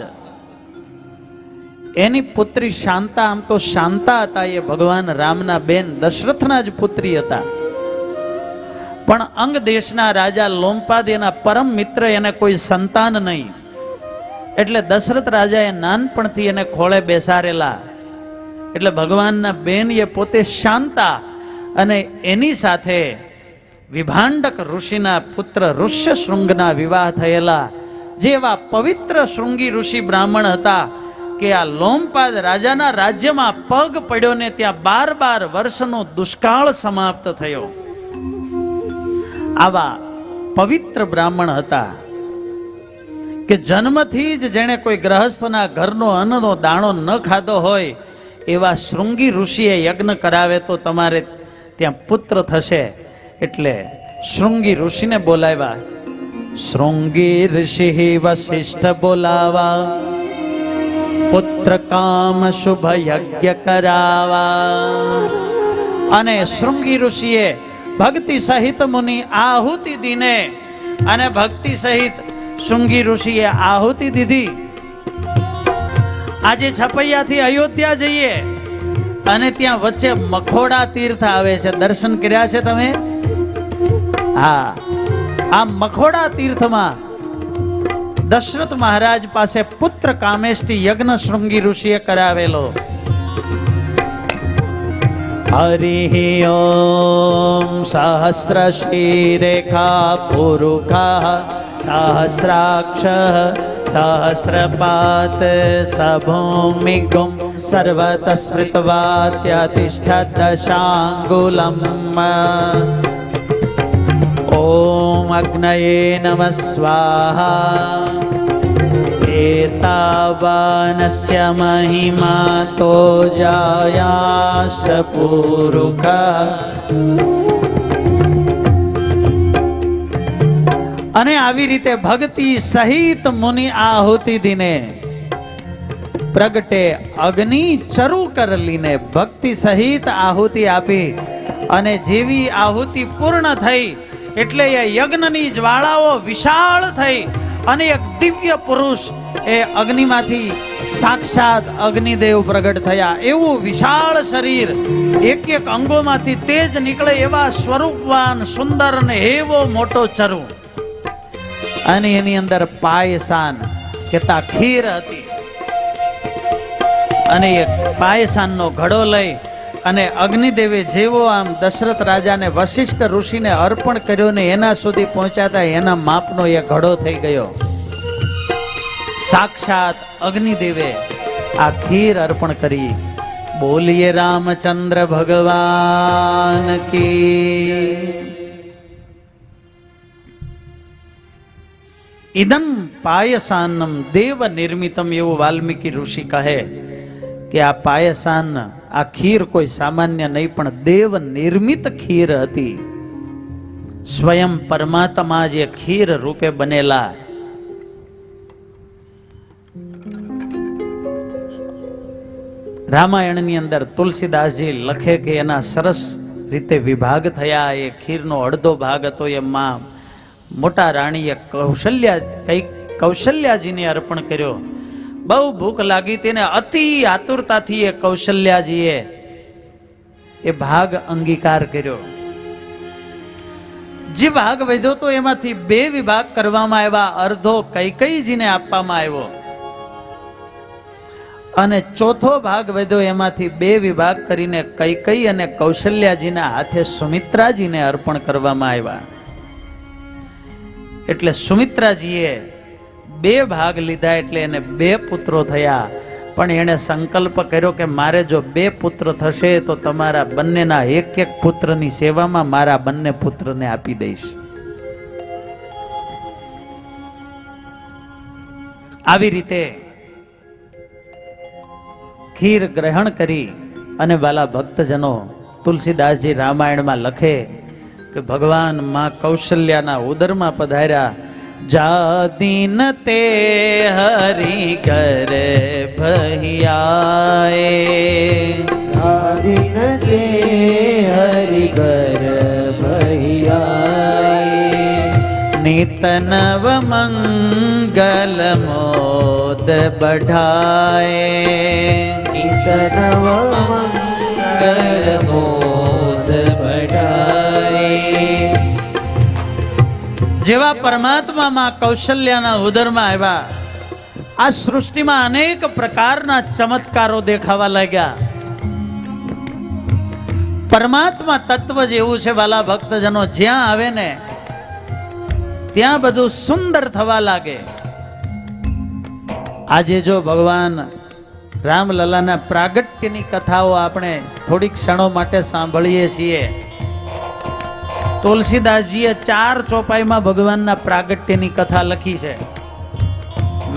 Speaker 1: એની પુત્રી શાંતા, આમ તો શાંતા હતા એ ભગવાન રામના બેન દશરથના જ પુત્રી હતા, પણ અંગ દેશના રાજા લોમપાદ એના પરમ મિત્ર, એને કોઈ સંતાન નહીં. એટલે દશરથ રાજાએ નાનપણથી એને ખોળે બેસાડેલા. એટલે ભગવાનના બેન એ પોતે શાંતા અને એની સાથે વિભાંડક ઋષિના પુત્ર ઋષ્ય શૃંગના વિવાહ થયેલા. જેવા પવિત્ર શૃંગી ઋષિ બ્રાહ્મણ હતા કે આ લોમપાદ રાજાના રાજ્યમાં પગ પડ્યો ને ત્યાં 12 વર્ષનો દુષ્કાળ સમાપ્ત થયો. આવા પવિત્ર બ્રાહ્મણ હતા કે જન્મથી જ જેણે કોઈ ગ્રહસ્થના ઘરનો અન્નનો દાણો ન ખાધો હોય એવા શૃંગી ઋષિએ યજ્ઞ કરાવે તો તમારે ત્યાં પુત્ર થશે. એટલે શૃંગી ઋષિને બોલાવ્યા. શૃંગી ઋષિ વશિષ્ઠ બોલાવા પુત્ર કામ શુભ યજ્ઞ કરાવા. અને શૃંગી ઋષિએ ભક્તિ સહિત મુનિ આહુતિ દીને અને ભક્તિ સહિત શૃંગી ઋષિએ આહુતિ દીધી. આજે છપૈયાથી અયોધ્યા જઈએ અને ત્યાં વચ્ચે મખોડા તીર્થ આવે છે, દર્શન કર્યા છે તમે? હા, આ મખોડા તીર્થમાં દશરથ મહારાજ પાસે પુત્ર કામેષ્ટી યજ્ઞ શૃંગી ઋષિએ કરાવેલો. હરિ ઓમ સહસ્ર શિરેખા પુરુખા સહસ્રાક્ષ સહસ્રપાત સભૂમિગું સર્વત સ્મૃતવાત્યતિષ્ઠત દશાંગુલમ. ઓમ અગ્નયે નમઃ સ્વાહા. એતાવાનસ્ય મહિમા તો જાયાશ પુરુખા. અને આવી રીતે ભક્તિ સહિત મુનિ આહુતિ દીને પ્રગટે અગ્નિ ચરુ કરલીને ભક્તિ સહિત આહુતિ આપી. અને જેવી આહુતિ પૂર્ણ થઈ એટલે એ યજ્ઞની જ્વાળાઓ વિશાળ થઈ અને એક દિવ્ય પુરુષ એ અગ્નિમાંથી સાક્ષાત અગ્નિદેવ પ્રગટ થયા. એવું વિશાળ શરીર, એક અંગોમાંથી તેજ નીકળે એવા સ્વરૂપવાન સુંદર અને એવો મોટો ચરુ. અને એની અંદર પાયસાન કેતા ખીર હતી. અને એ પાયસાનનો ઘડો લઈ અને અગ્નિદેવે જેવો આમ દશરથ રાજાને વશિષ્ઠ ઋષિને અર્પણ કર્યો ને એના સુધી પહોંચાતા એના માપનો એ ઘડો થઈ ગયો. સાક્ષાત અગ્નિદેવે આ ખીર અર્પણ કરી. બોલીએ રામચંદ્ર ભગવાન કી. ઇદમ પાયસાન્નમ દેવ નિર્મિતમ એવું વાલ્મીકી ઋષિ કહે કે આ પાયસાન, આ ખીર કોઈ સામાન્ય નહીં પણ દેવ નિર્મિત ખીર હતી. સ્વયં પરમાત્મા જે ખીર રૂપે બનેલા. રામાયણની અંદર તુલસીદાસજી લખે કે એના સરસ રીતે વિભાગ થયા. એ ખીરનો અડધો ભાગ હતો એ માં મોટા રાણીએ કૌશલ્યાજીને અર્પણ કર્યો. બહુ ભૂખ લાગી તેને અતિ આતુરતાથી એ કૌશલ્યાજીએ એ ભાગ અંગીકાર કર્યો. જે ભાગ વધ્યો તો એમાંથી 2 વિભાગ કરવામાં આવ્યા. અર્ધો કૈકેયીજીને આપવામાં આવ્યો અને ચોથો ભાગ વધ્યો એમાંથી 2 વિભાગ કરીને કૈકેયી અને કૌશલ્યાજીના હાથે સુમિત્રાજીને અર્પણ કરવામાં આવ્યા. એટલે સુમિત્રાજીએ 2 ભાગ લીધા એટલે એને 2 પુત્રો થયા. પણ એણે સંકલ્પ કર્યો કે મારે જો 2 પુત્ર થશે તો તમારા બંનેના એક પુત્રની સેવામાં મારા બંને પુત્રને આપી દઈશ. આવી રીતે ખીર ગ્રહણ કરી અને વાલા ભક્તજનો તુલસીદાસજી રામાયણમાં લખે કે ભગવાન માં કૌશલ્યાના ઉદરમાં પધાર્યા. જાદીન તે હરિ ઘર ભૈયાએ,
Speaker 2: જાદીન તે હરિ ઘર ભૈયાએ,
Speaker 1: નિત નવ મંગલ મોદ બઢાએ,
Speaker 2: નિત નવ મંગલ મોદ બઢાએ.
Speaker 1: જેવા પરમાત્મા માં કૌશલ્યાના ઉદરમાં આવ્યા, આ સૃષ્ટિમાં અનેક પ્રકારના ચમત્કારો દેખાવા લાગ્યા. પરમાત્મા તત્વ જેવું છે વાલા ભક્તજનો, જ્યાં આવે ને ત્યાં બધું સુંદર થવા લાગે. આજે જો ભગવાન રામલલાના પ્રાગટ્યની કથાઓ આપણે થોડીક ક્ષણો માટે સાંભળીએ છીએ. તુલસીદાસજીએ 4 ચોપાઈમાં ભગવાનના પ્રાગટ્યની કથા લખી છે.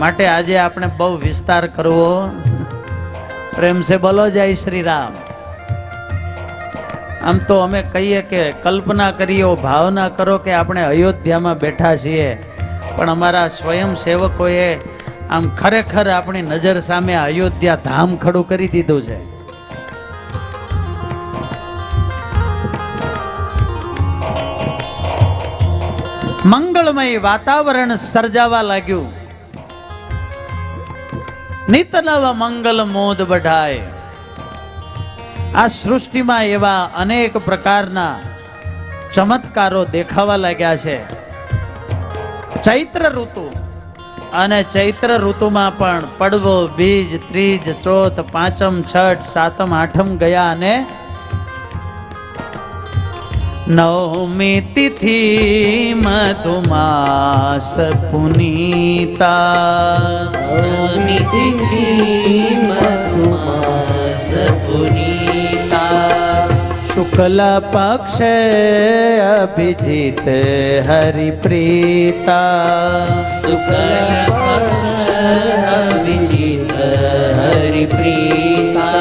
Speaker 1: માટે આજે આપણે બહુ વિસ્તાર કરવો, પ્રેમ સે બોલો જય શ્રી રામ. આમ તો અમે કહીએ કે કલ્પના કરીએ, ભાવના કરો કે આપણે અયોધ્યામાં બેઠા છીએ, પણ અમારા સ્વયંસેવકોએ આમ ખરેખર આપણી નજર સામે અયોધ્યા ધામ ખડું કરી દીધું છે. મંગળમય વાતાવરણ સર્જાવા લાગ્યું. નિત નવ મંગલ મોદ બઢાય. આ સૃષ્ટિમાં એવા અનેક પ્રકારના ચમત્કારો દેખાવા લાગ્યા છે. ચૈત્ર ઋતુ, અને ચૈત્ર ઋતુમાં પણ પડવો, બીજ, ત્રીજ, ચોથ, પાંચમ, છઠ, સાતમ, આઠમ ગયા અને નવમી તિથિ મધુમાસ પુનીતા,
Speaker 2: નવમી તિથિ મધુમાસ પુનીતા,
Speaker 1: શુક્લ પક્ષે અભિજીત હરિપ્રીતા,
Speaker 2: શુક્લ પક્ષ અભિજીત હરિપ્રીતા.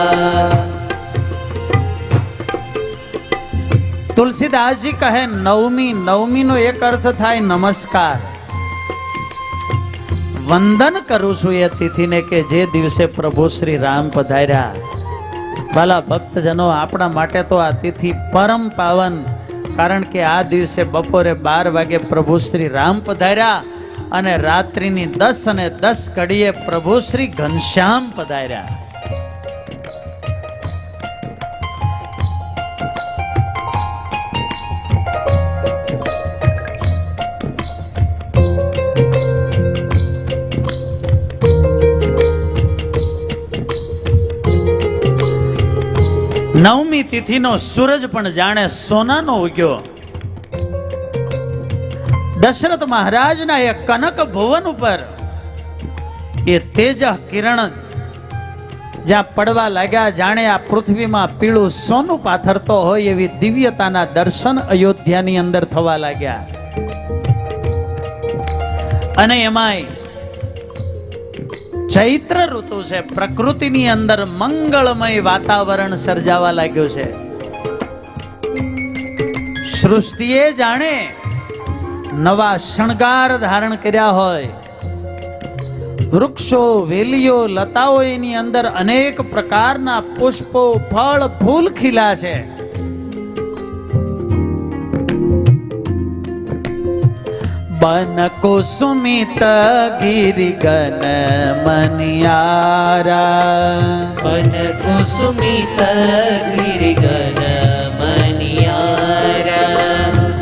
Speaker 1: તુલસીદાસજી કહે નવમી, નવમીનો એક અર્થ થાય નમસ્કાર. વંદન કરું છું એ તિથિને કે જે દિવસે પ્રભુ શ્રી રામ પધાર્યા. વાલા ભક્તજનો, આપણા માટે તો આ તિથિ પરમ પાવન, કારણ કે આ દિવસે બપોરે 12 વાગે પ્રભુ શ્રી રામ પધાર્યા અને રાત્રિની 10 અને 10 ઘડીએ પ્રભુ શ્રી ઘનશ્યામ પધાર્યા. નવમી તિથિનો સૂરજ પણ જાણે સોનાનો ઉગ્યો. દશરથ મહારાજના એ કનક ભુવન ઉપર એ તેજ કિરણ જ્યાં પડવા લાગ્યા જાણે આ પૃથ્વીમાં પીળું સોનું પાથરતો હોય એવી દિવ્યતાના દર્શન અયોધ્યાની અંદર થવા લાગ્યા. અને એમાંય ચૈત્ર ઋતુ છે, પ્રકૃતિની અંદર મંગળમય વાતાવરણ સર્જાવા લાગ્યું છે. સૃષ્ટિએ જાણે નવા શણગાર ધારણ કર્યા હોય. વૃક્ષો, વેલીઓ, લતાઓ એની અંદર અનેક પ્રકારના પુષ્પો, ફળ, ફૂલ ખીલા છે. બન કુસુમિત ગિરિગન મનિયારા,
Speaker 2: બન કુસુમિત ગિરિગન મનિયારા,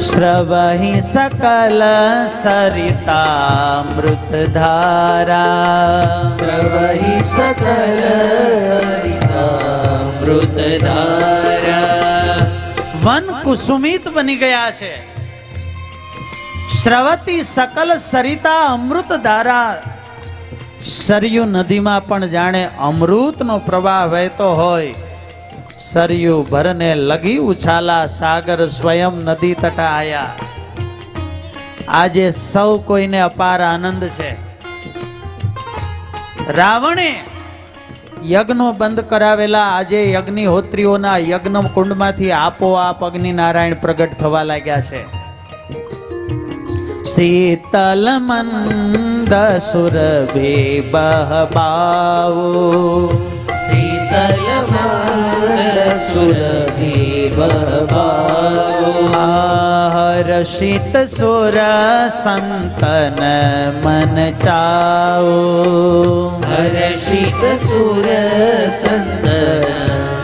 Speaker 1: શ્રવહિ સકલ સરિતામૃત ધારા,
Speaker 2: સ્રવહિ સકલ સરિતામૃત ધારા.
Speaker 1: વન કુસુમિત બની ગયા છે. શ્રવતી સકલ સરિતા અમૃત ધારા. સરયુ નદીમાં પણ જાણે અમૃતનો પ્રવાહ વહેતો હોય. સરયુ ભરને લગી ઉછાલા, સાગર સ્વયં નદી તટ આયા. આજે સૌ કોઈને અપાર આનંદ છે. રાવણે યજ્ઞો બંધ કરાવેલા આજે યજ્ઞિહોત્રીઓના યજ્ઞ કુંડમાંથી આપોઆપ અગ્નિ નારાયણ પ્રગટ થવા લાગ્યા છે. શીતલ મંદ સુરભિ બહબાવો,
Speaker 2: શીતલ મંદ સુરભિ બહબાવો,
Speaker 1: હર્ષિત સુર સંતન મન ચાઓ,
Speaker 2: હર્ષિત સુર સંતન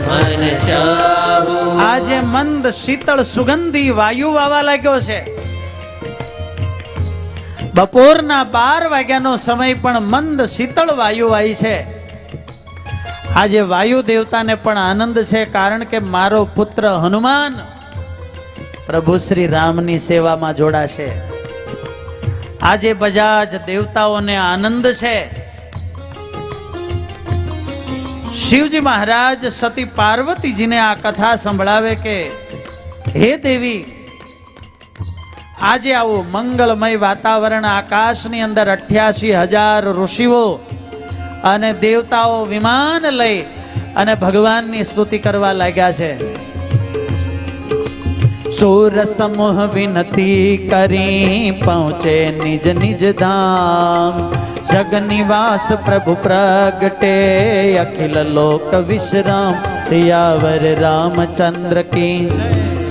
Speaker 2: મન ચાવો.
Speaker 1: આજે મંદ શીતળ સુગંધી વાયુ વાવા લાગ્યો છે. બપોરના 12 વાગ્યાનો સમય પણ મંદ શીતળ વાયુ આવી છે. આજે વાયુ દેવતાને પણ આનંદ છે, કારણ કે મારો પુત્ર હનુમાન પ્રભુ શ્રી રામની સેવામાં જોડાશે. આજે બધા જ દેવતાઓને આનંદ છે. શિવજી મહારાજ સતી પાર્વતીજીને આ કથા સંભળાવે કે હે દેવી, આજે આવું મંગળમય વાતાવરણ, આકાશની અંદર 88,000 ઋષિઓ અને દેવતાઓ વિમાન લઈ અને ભગવાનની સ્તુતિ કરવા લાગ્યા છે. સૂર સમૂહ વિનતી કરી પહોંચે નિજ નિજ ધામ, જગ નિવાસ પ્રભુ પ્રગટે અખિલ લોક વિશ્રામ. સિયાવર રામચંદ્ર કી,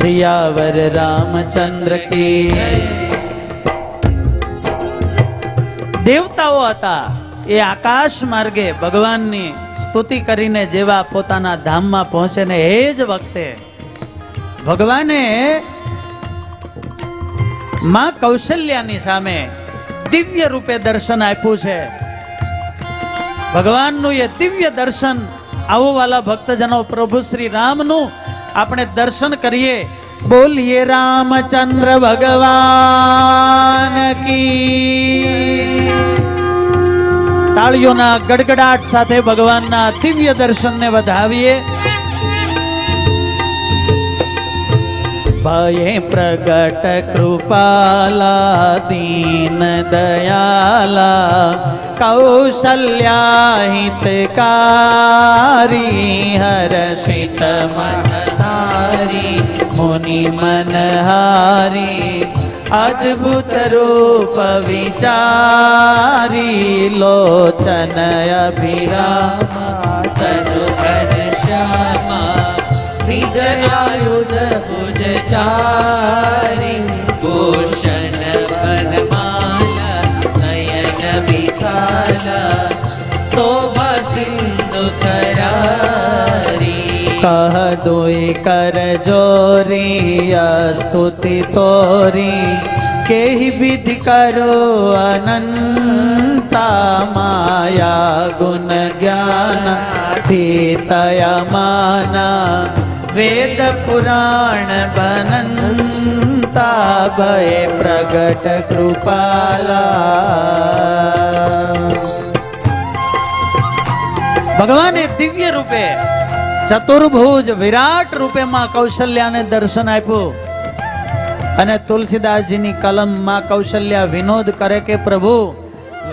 Speaker 1: સિયાવર રામચંદ્ર કી. દેવતાઓ હતા એ આકાશ માર્ગે ભગવાનની સ્તુતિ કરીને જેવા પોતાના ધામમાં પહોંચે ને એ જ વખતે ભગવાને માં કૌશલ્યાની સામે દિવ્ય રૂપે દર્શન આપ્યું છે. ભગવાનનું એ દિવ્ય દર્શન, આવો વાલા ભક્તજનો પ્રભુ શ્રી રામનું આપણે દર્શન કરીએ. બોલીએ રામચંદ્ર ભગવાન કી. તાળીઓના ગડગડાટ સાથે ભગવાનના દિવ્ય દર્શનને વધાવીએ. ભયે પ્રગટ કૃપાલા દીન દયાલા, કૌશલ્યા હિતકારી, હર્ષિત
Speaker 2: મનહારી,
Speaker 1: મુનિ મનહારી, અદ્ભુત રૂપ વિચારી, લોચન અભિરામા,
Speaker 2: તનુ ઘનશ્યામા, વિજયાયુધ ભુજચારી, ભૂષણ વનમાલા, નયન વિશાલા, શોભા સિંધુ કરારી.
Speaker 1: કહ દોઈ કર જોરી, સ્તુતિ તોરી, કેહી વિધિ કરો અનંતા, માયા ગુણ જ્ઞાન તયા માના, વેદ પુરાણ બનંતા, ભય પ્રગટ કૃપાલા. ભગવાને દિવ્ય રૂપે ચતુર્ભુજ વિરાટ રૂપે માં કૌશલ્યાને દર્શન આપ્યું. અને તુલસીદાસજીની કલમ માં કૌશલ્યા વિનોદ કરે કે પ્રભુ,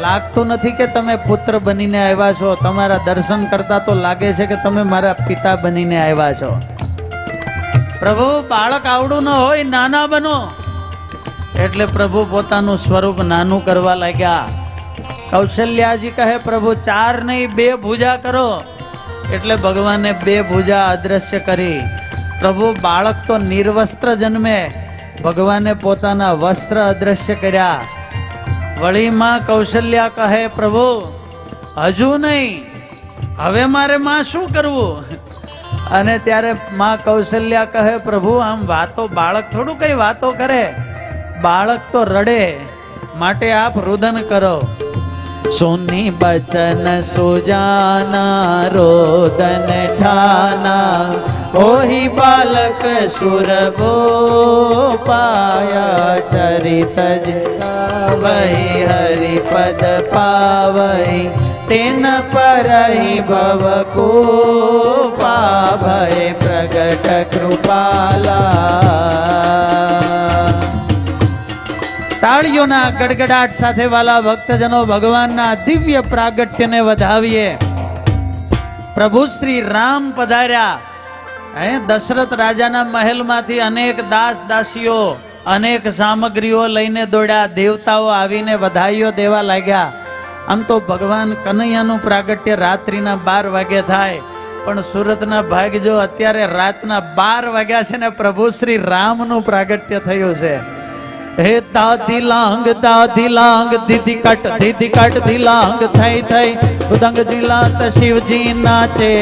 Speaker 1: લાગતું નથી કે તમે પુત્ર બનીને આવ્યા છો, તમારા દર્શન કરતા તો લાગે છે કે તમે મારા પિતા બનીને આવ્યા છો. પ્રભુ, બાળક આવડું ન હોય, નાના બનો. એટલે પ્રભુ પોતાનું સ્વરૂપ નાનું કરવા લાગ્યા. કૌશલ્યાજી કહે પ્રભુ 4 નહીં 2 ભુજા કરો. એટલે ભગવાને 2 ભુજા અદ્રશ્ય કરી. પ્રભુ, બાળક તો નિર્વસ્ત્ર જન્મે, ભગવાને પોતાના વસ્ત્ર અદ્રશ્ય કર્યા. વળી માં કૌશલ્યા કહે પ્રભુ હજુ નહીં, હવે મારે માં શું કરવું? અને ત્યારે માં કૌશલ્યા કહે પ્રભુ, આમ વાતો, બાળક થોડું કઈ વાતો કરે, બાળક તો રડે, માટે આપ રુદન કરો. સુની બચન સુજાના રોદન ઠાના, ઓહી બાલક સુરભો પાયા. ચરિત વહી હરિપદ પાવઈ, તેન પરહી ભવ કો પાભય પ્રગટ કૃપાલા. તાળીઓના ગડગડાટ સાથે વાલા ભક્તજનો ભગવાનના દિવ્ય પ્રાગટ્યને વધાવીએ. પ્રભુ શ્રી રામ પધાર્યા. દશરથ રાજાના મહેલમાંથી અનેક દાસ દાસીઓ અનેક સામગ્રીઓ લઈને દોડ્યા. દેવતાઓ આવીને વધાઈઓ દેવા લાગ્યા. આમ તો ભગવાન કનૈયાનું પ્રાગટ્ય રાત્રિના 12 વાગે થાય, પણ સુરતના ભાગજો અત્યારે રાતના 12 વાગ્યા છે ને પ્રભુ શ્રી રામનું પ્રાગટ્ય થયું છે. હે દાદી લાંગ દીદી કટ દિલાંગ થઈ થઈ, ઉદંગ જીલાત શિવજી નાચે.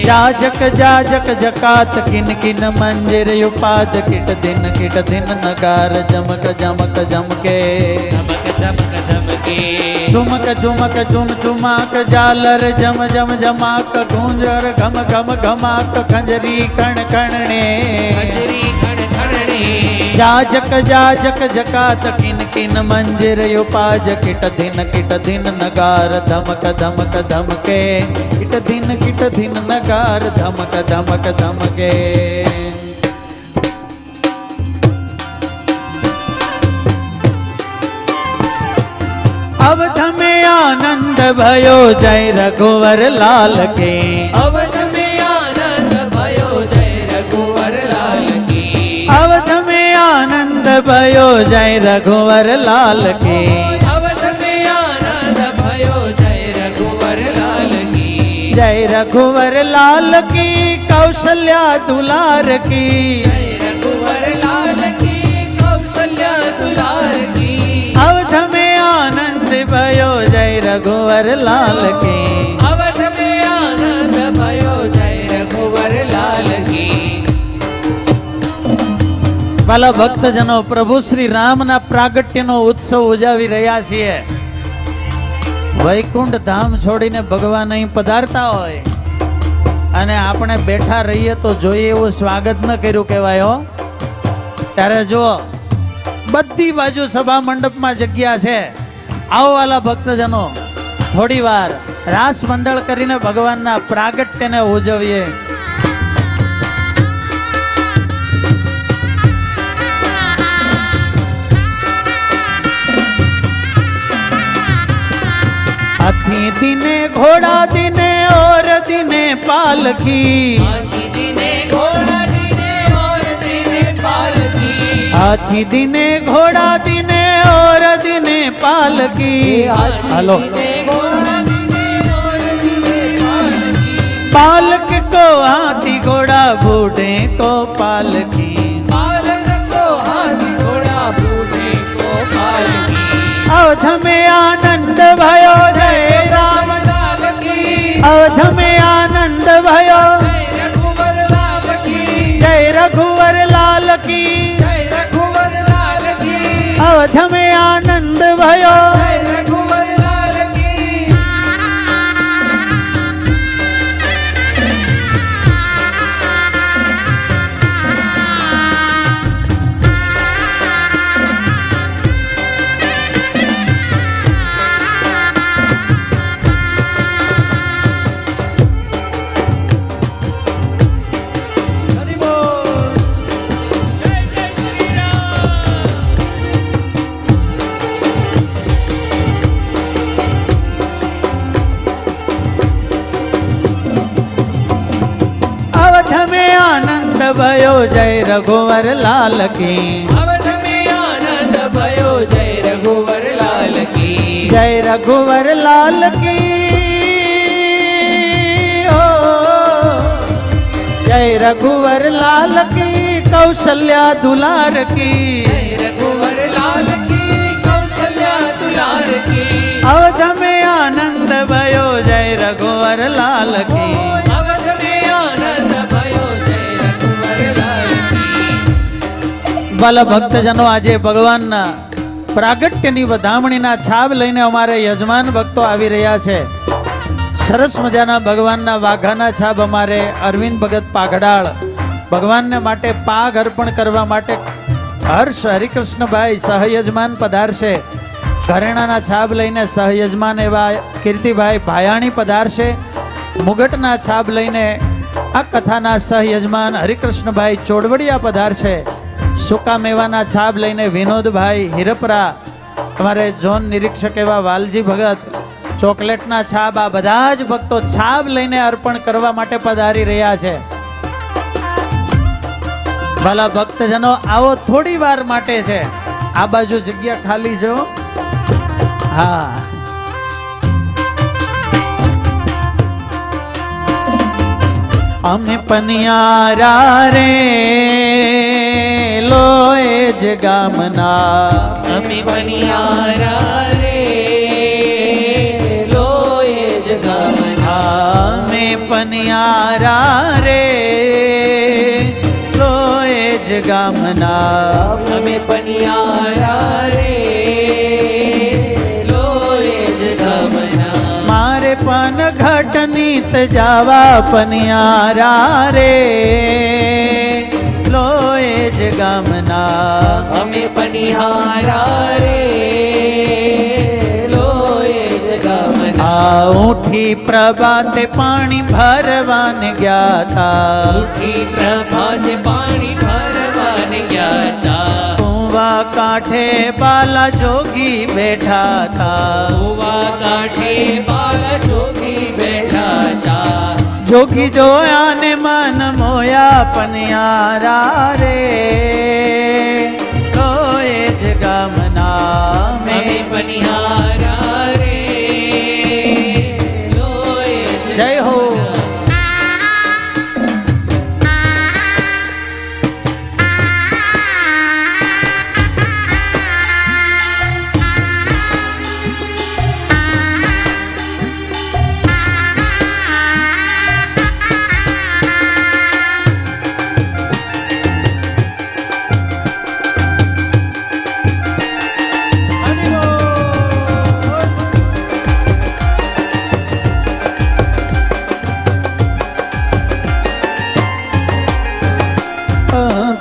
Speaker 1: જાજક જકાત કિન કિન મંજિર ઉપાદ, કિટ દિન નગાર જમક જમકે. ઝુમક ઝુમ ઝુમાક, જાલર જમ જમાક, ગુંજર ઘમ ઘમાક, ખંજરી કણ કણને. જાજક જકાત કિન કિન મંજિર ઉપાજ, કિટ દિન નગાર ધમક ધમકે. કિટ દિન નગાર ધમક ધમકે. अवध में आनंद भयो जय रघुवर लाल के।
Speaker 2: अवध में आनंद भयो जय रघुवर लाल की।
Speaker 1: अवध में आनंद भयो जय रघुवर लाल के।
Speaker 2: अवध में आनंद भयो जय रघुवर लाल की।
Speaker 1: जय रघुवर लाल की कौशल्या दुलार की।
Speaker 2: जय रघुवर लाल की कौशल्या दुलार की।
Speaker 1: अवध में आनंद भयो जय रघुवर लाल की।
Speaker 2: अवध में आनंद भयो जय रघुवर लाल की।
Speaker 1: વાલા ભક્તજનો, પ્રભુ શ્રી રામના પ્રાગટ્યનો ઉત્સવ ઉજાવી રહ્યા છીએ. વૈકુંઠ ધામ છોડીને ભગવાન અહીં પધારતા હોય અને આપણે બેઠા રહીએ તો જોઈએ એવું સ્વાગત ન કર્યું કહેવાય હો. ત્યારે જો બધી બાજુ સભા મંડપમાં જગ્યા છે. આવો વાલા ભક્તજનો, થોડી વાર રાસ મંડળ કરીને ભગવાનના પ્રાગટ્યને ઉજવીએ. हाथी दिने घोड़ा दिने और दिने पालकी।
Speaker 2: हाथी दिने घोड़ा दिने और दिने पालकी।
Speaker 1: हाथी दिने घोड़ा दिने और दिने पालकी। हेलो, पालक को हाथी घोड़ा बूढ़े को पालकी।
Speaker 2: पालक को हाथी घोड़ा बूढ़े को पालकी।
Speaker 1: अवध में आनंद भयो जय राम
Speaker 2: लाल की।
Speaker 1: अवध में आनंद भयो
Speaker 2: जय रघुवर लाल की।
Speaker 1: जय रघुवर लाल की।
Speaker 2: जय रघुवर लाल की।
Speaker 1: अवध में आनंद भयो
Speaker 2: जय रघुवर लाल की।
Speaker 1: भयो जय रघुवर लाल की
Speaker 2: अवध में आनंद भयो जय रघुवर लाल की
Speaker 1: जय रघुवर लाल की ओ जय रघुवर लाल की कौशल्या दुलार की
Speaker 2: जय रघुवर लाल की कौशल्या दुलार की
Speaker 1: अवध में आनंद भयो जय रघुवर लाल की
Speaker 2: अवध में आनंद भयो जय रघुवर लाल की
Speaker 1: ભલા ભક્તજનો આજે ભગવાનના પ્રાગટ્યની વધામણીના છાબ લઈને અમારે યજમાન ભક્તો આવી રહ્યા છે. સરસ મજાના ભગવાનના વાઘાના છાબ અમારે અરવિંદ ભગત પાઘડાળ ભગવાનને માટે પાઘ અર્પણ કરવા માટે હર્ષ હરિકૃષ્ણભાઈ સહયજમાન પધારશે. ઘરેણાના છાબ લઈને સહયજમાન એવા કીર્તિભાઈ ભાયાણી પધારશે. મુગટના છાબ લઈને આ કથાના સહયજમાન હરિકૃષ્ણભાઈ ચોડવડિયા પધારશે. સૂકા મેવાના છાબ લઈને વિનોદભાઈ હિરપરા તમારે ઝોન નિરીક્ષક એવા વાલજી ભગત ચોકલેટના છાબ આ બધા જ ભક્તો છાબ લઈને અર્પણ કરવા માટે પધારી રહ્યા છે. ભલા ભક્તજનો આવો થોડી વાર માટે છે. આ બાજુ જગ્યા ખાલી છે. હા અમે પનિયારા રે લોય જ ગામના
Speaker 2: અમે પનિયારા રે લોય જ ગામના
Speaker 1: અમે પનિયારા રે લોય જ ગામના
Speaker 2: અમે પનિયારા રે લોય જ ગામના
Speaker 1: મારે પન ઘટની તજાવા પનિયારા રે લોય જ ગામના
Speaker 2: અમે પનિહારા રે લોય જ ગામના
Speaker 1: આ ઉઠી પ્રભાતે પાણી ભરવાને ગયા તા
Speaker 2: ઉઠી પ્રભાતે પાણી ભરવાને ગયા તા
Speaker 1: કુવા કાંઠે બાલા જોગી બેઠા તા
Speaker 2: કુવા કાંઠે બાલા જોગી બેઠા તા
Speaker 1: જોગી જોયા ને મન મોયા પનિયારા રે લોય જ ગામના
Speaker 2: અમે
Speaker 1: મેં
Speaker 2: પનિહારા રે લોય જ
Speaker 1: જય હો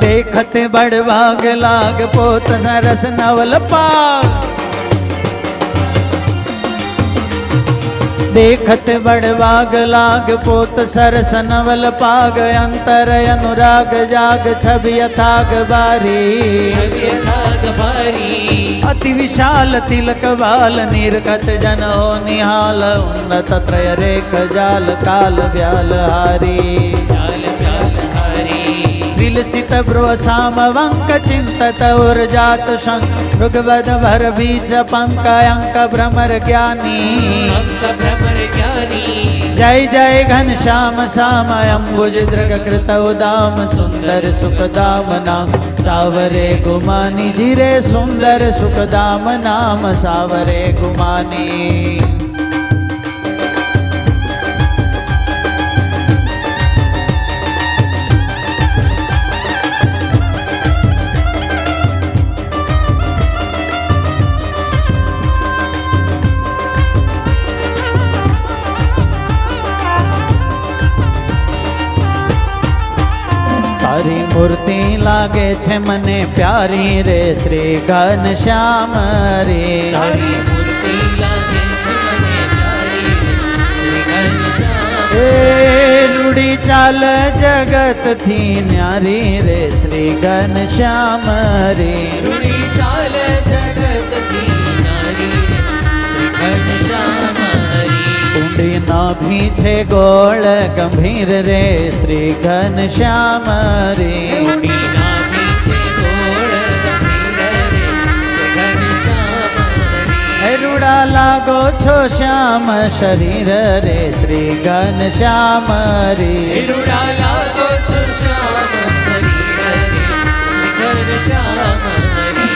Speaker 1: देखत बड़वाग लाग पोत सरस नवल पाग देखत बड़वाग लाग पोत सरस नवल पाग अंतर अनुराग जाग छवि यथाग बारी
Speaker 2: यथाग भारी
Speaker 1: अति विशाल तिलक बाल निर्गत जन हो निहाल उन्नत त्रय रेख जाल काल व्याल हारी
Speaker 2: चाल चाल हारी
Speaker 1: विलसित भ्रुव साम वंक चिंतत उर्जात शंक ऋग्वद भर बीज पंक अंक भ्रमर ज्ञानी
Speaker 2: अंक भ्रमर ज्ञानी
Speaker 1: जय जय घन श्याम श्याम अम्बुज दृग कृत उदाम सुंदर सुखदाम नाम सावरे गुमानी जीरे सुंदर सुखदाम नाम सावरे गुमानी તારી મૂર્તિ લાગે છે મને પ્યારી રે શ્રી ઘનશ્યામ રે
Speaker 2: તારી મૂર્તિ લાગે છે મને પ્યારી શ્રી ઘનશ્યામ
Speaker 1: એ રૂડી ચાલ જગત થી ન્યારી રે શ્રી ઘનશ્યામ રે
Speaker 2: રૂડી ચાલ જગત કી નારી શ્રી ઘનશ્યામ હરી
Speaker 1: પ્રિય નાભી છે ગોળ ગંભીર રે શ્રી ઘનશ્યામ રે
Speaker 2: રૂડી નાભી છે ગોળ ગંભીર રે શ્રી ઘનશ્યામ રે.
Speaker 1: રૂડા લાગો છો શ્યામ શરીર રે શ્રી ઘનશ્યામ રે
Speaker 2: રૂડા લાગો છો શ્યામ શરીર રે શ્રી ઘનશ્યામ રે.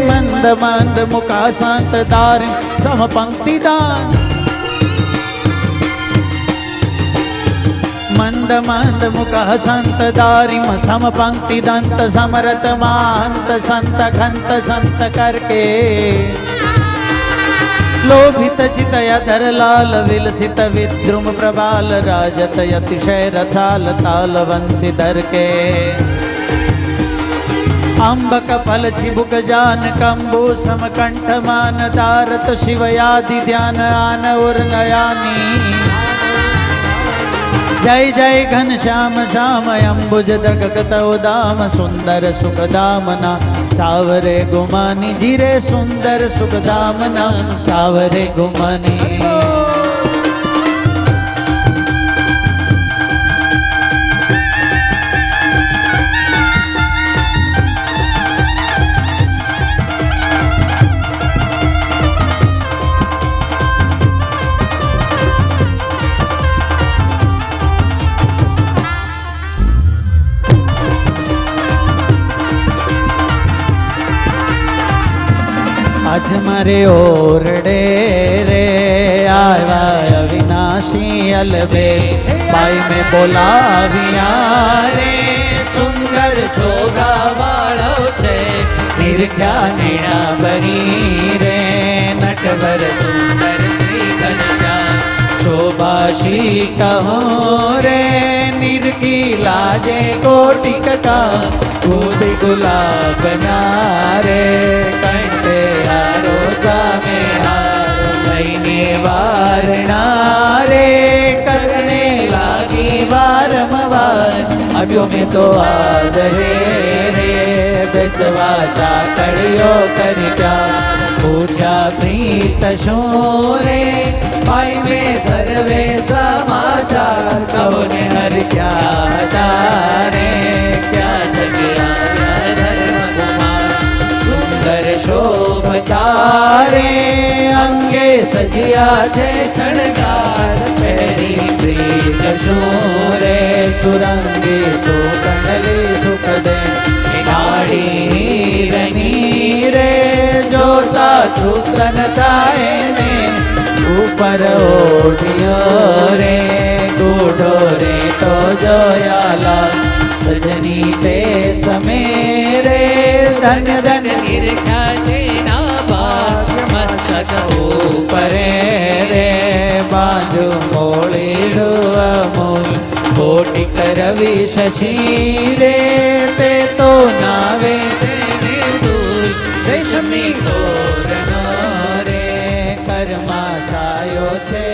Speaker 1: મંદ મંદ મુકા સંત દાર સમ પંક્તિ દાન મંદ મંદ મુકા સંત દારિમ સમ પંક્તિ દંત સમરત માંત સંત ખંત સંત કરકે લોભિત ચિતય ધર લાલ વિલસિત વિદ્રુમ પ્રબાલ રાજત અતિશય રથાલ તાલ વંશીધર કે અંબક ફલ ચિબુક જાન કંબુ સમકંઠ માન દારત શિવયાદિ ધ્યાન આન ઉર નયાની જય જય ઘનશ્યામ શ્યામ અંબુજ દગત ઉદામ સુંદર સુખદામના સાવરે ગુમાની જીરે સુંદર સુખદામના સાવરે ગુમાની આજ મારે ઓરડે રે આવ્યા અવિનાશી અલબે ભાઈ મેં બોલાવ્યા રે
Speaker 2: સુંદર જોગા વાળો છે
Speaker 1: નિર્ખ્યા નીણા બની રે
Speaker 2: નટવર સુંદર શ્રી ઘનશ્યામ
Speaker 1: શોભાશી કહો રે નિર્ગી લાજે કોટિક કા ખુદ ગુલાબ ના રે કંઠે હારો જામે હારો મહિને વારણા રે કરને લાગી વારંવાર આવ્યો મેં તો આદરે રે બેસવા ચાકડીઓ કરી ક્યાં પૂછા પ્રીત શું રે ભાઈ મેં સર્વે સમાચાર કહો ને હર ક્યાં હતા રે ક્યાં જગ્યા ધર્મ કુમાર સુંદર શોભતા રે અંગે સજ્યા છે શણગાર પહેરી પ્રીત શું રે સુરંગી સુકંડલી સુખ દે નાડી રની રે જોતા ચૂકન થાય ને ઉપર ઓઢિયો રે ગૂઢો રે તો જોયાલા સજની તે સમે રે ધન ધન
Speaker 2: નિર્ખ્યા તેના ભાગ મસ્તક
Speaker 1: ઉપરે રે બાંધુ મોળીડું અમૂલ કોટિક રવિ શશી રે તે તો નાવે
Speaker 2: તેને દૂર
Speaker 1: રેશમી તોરનો રે કર્મા સાયો છે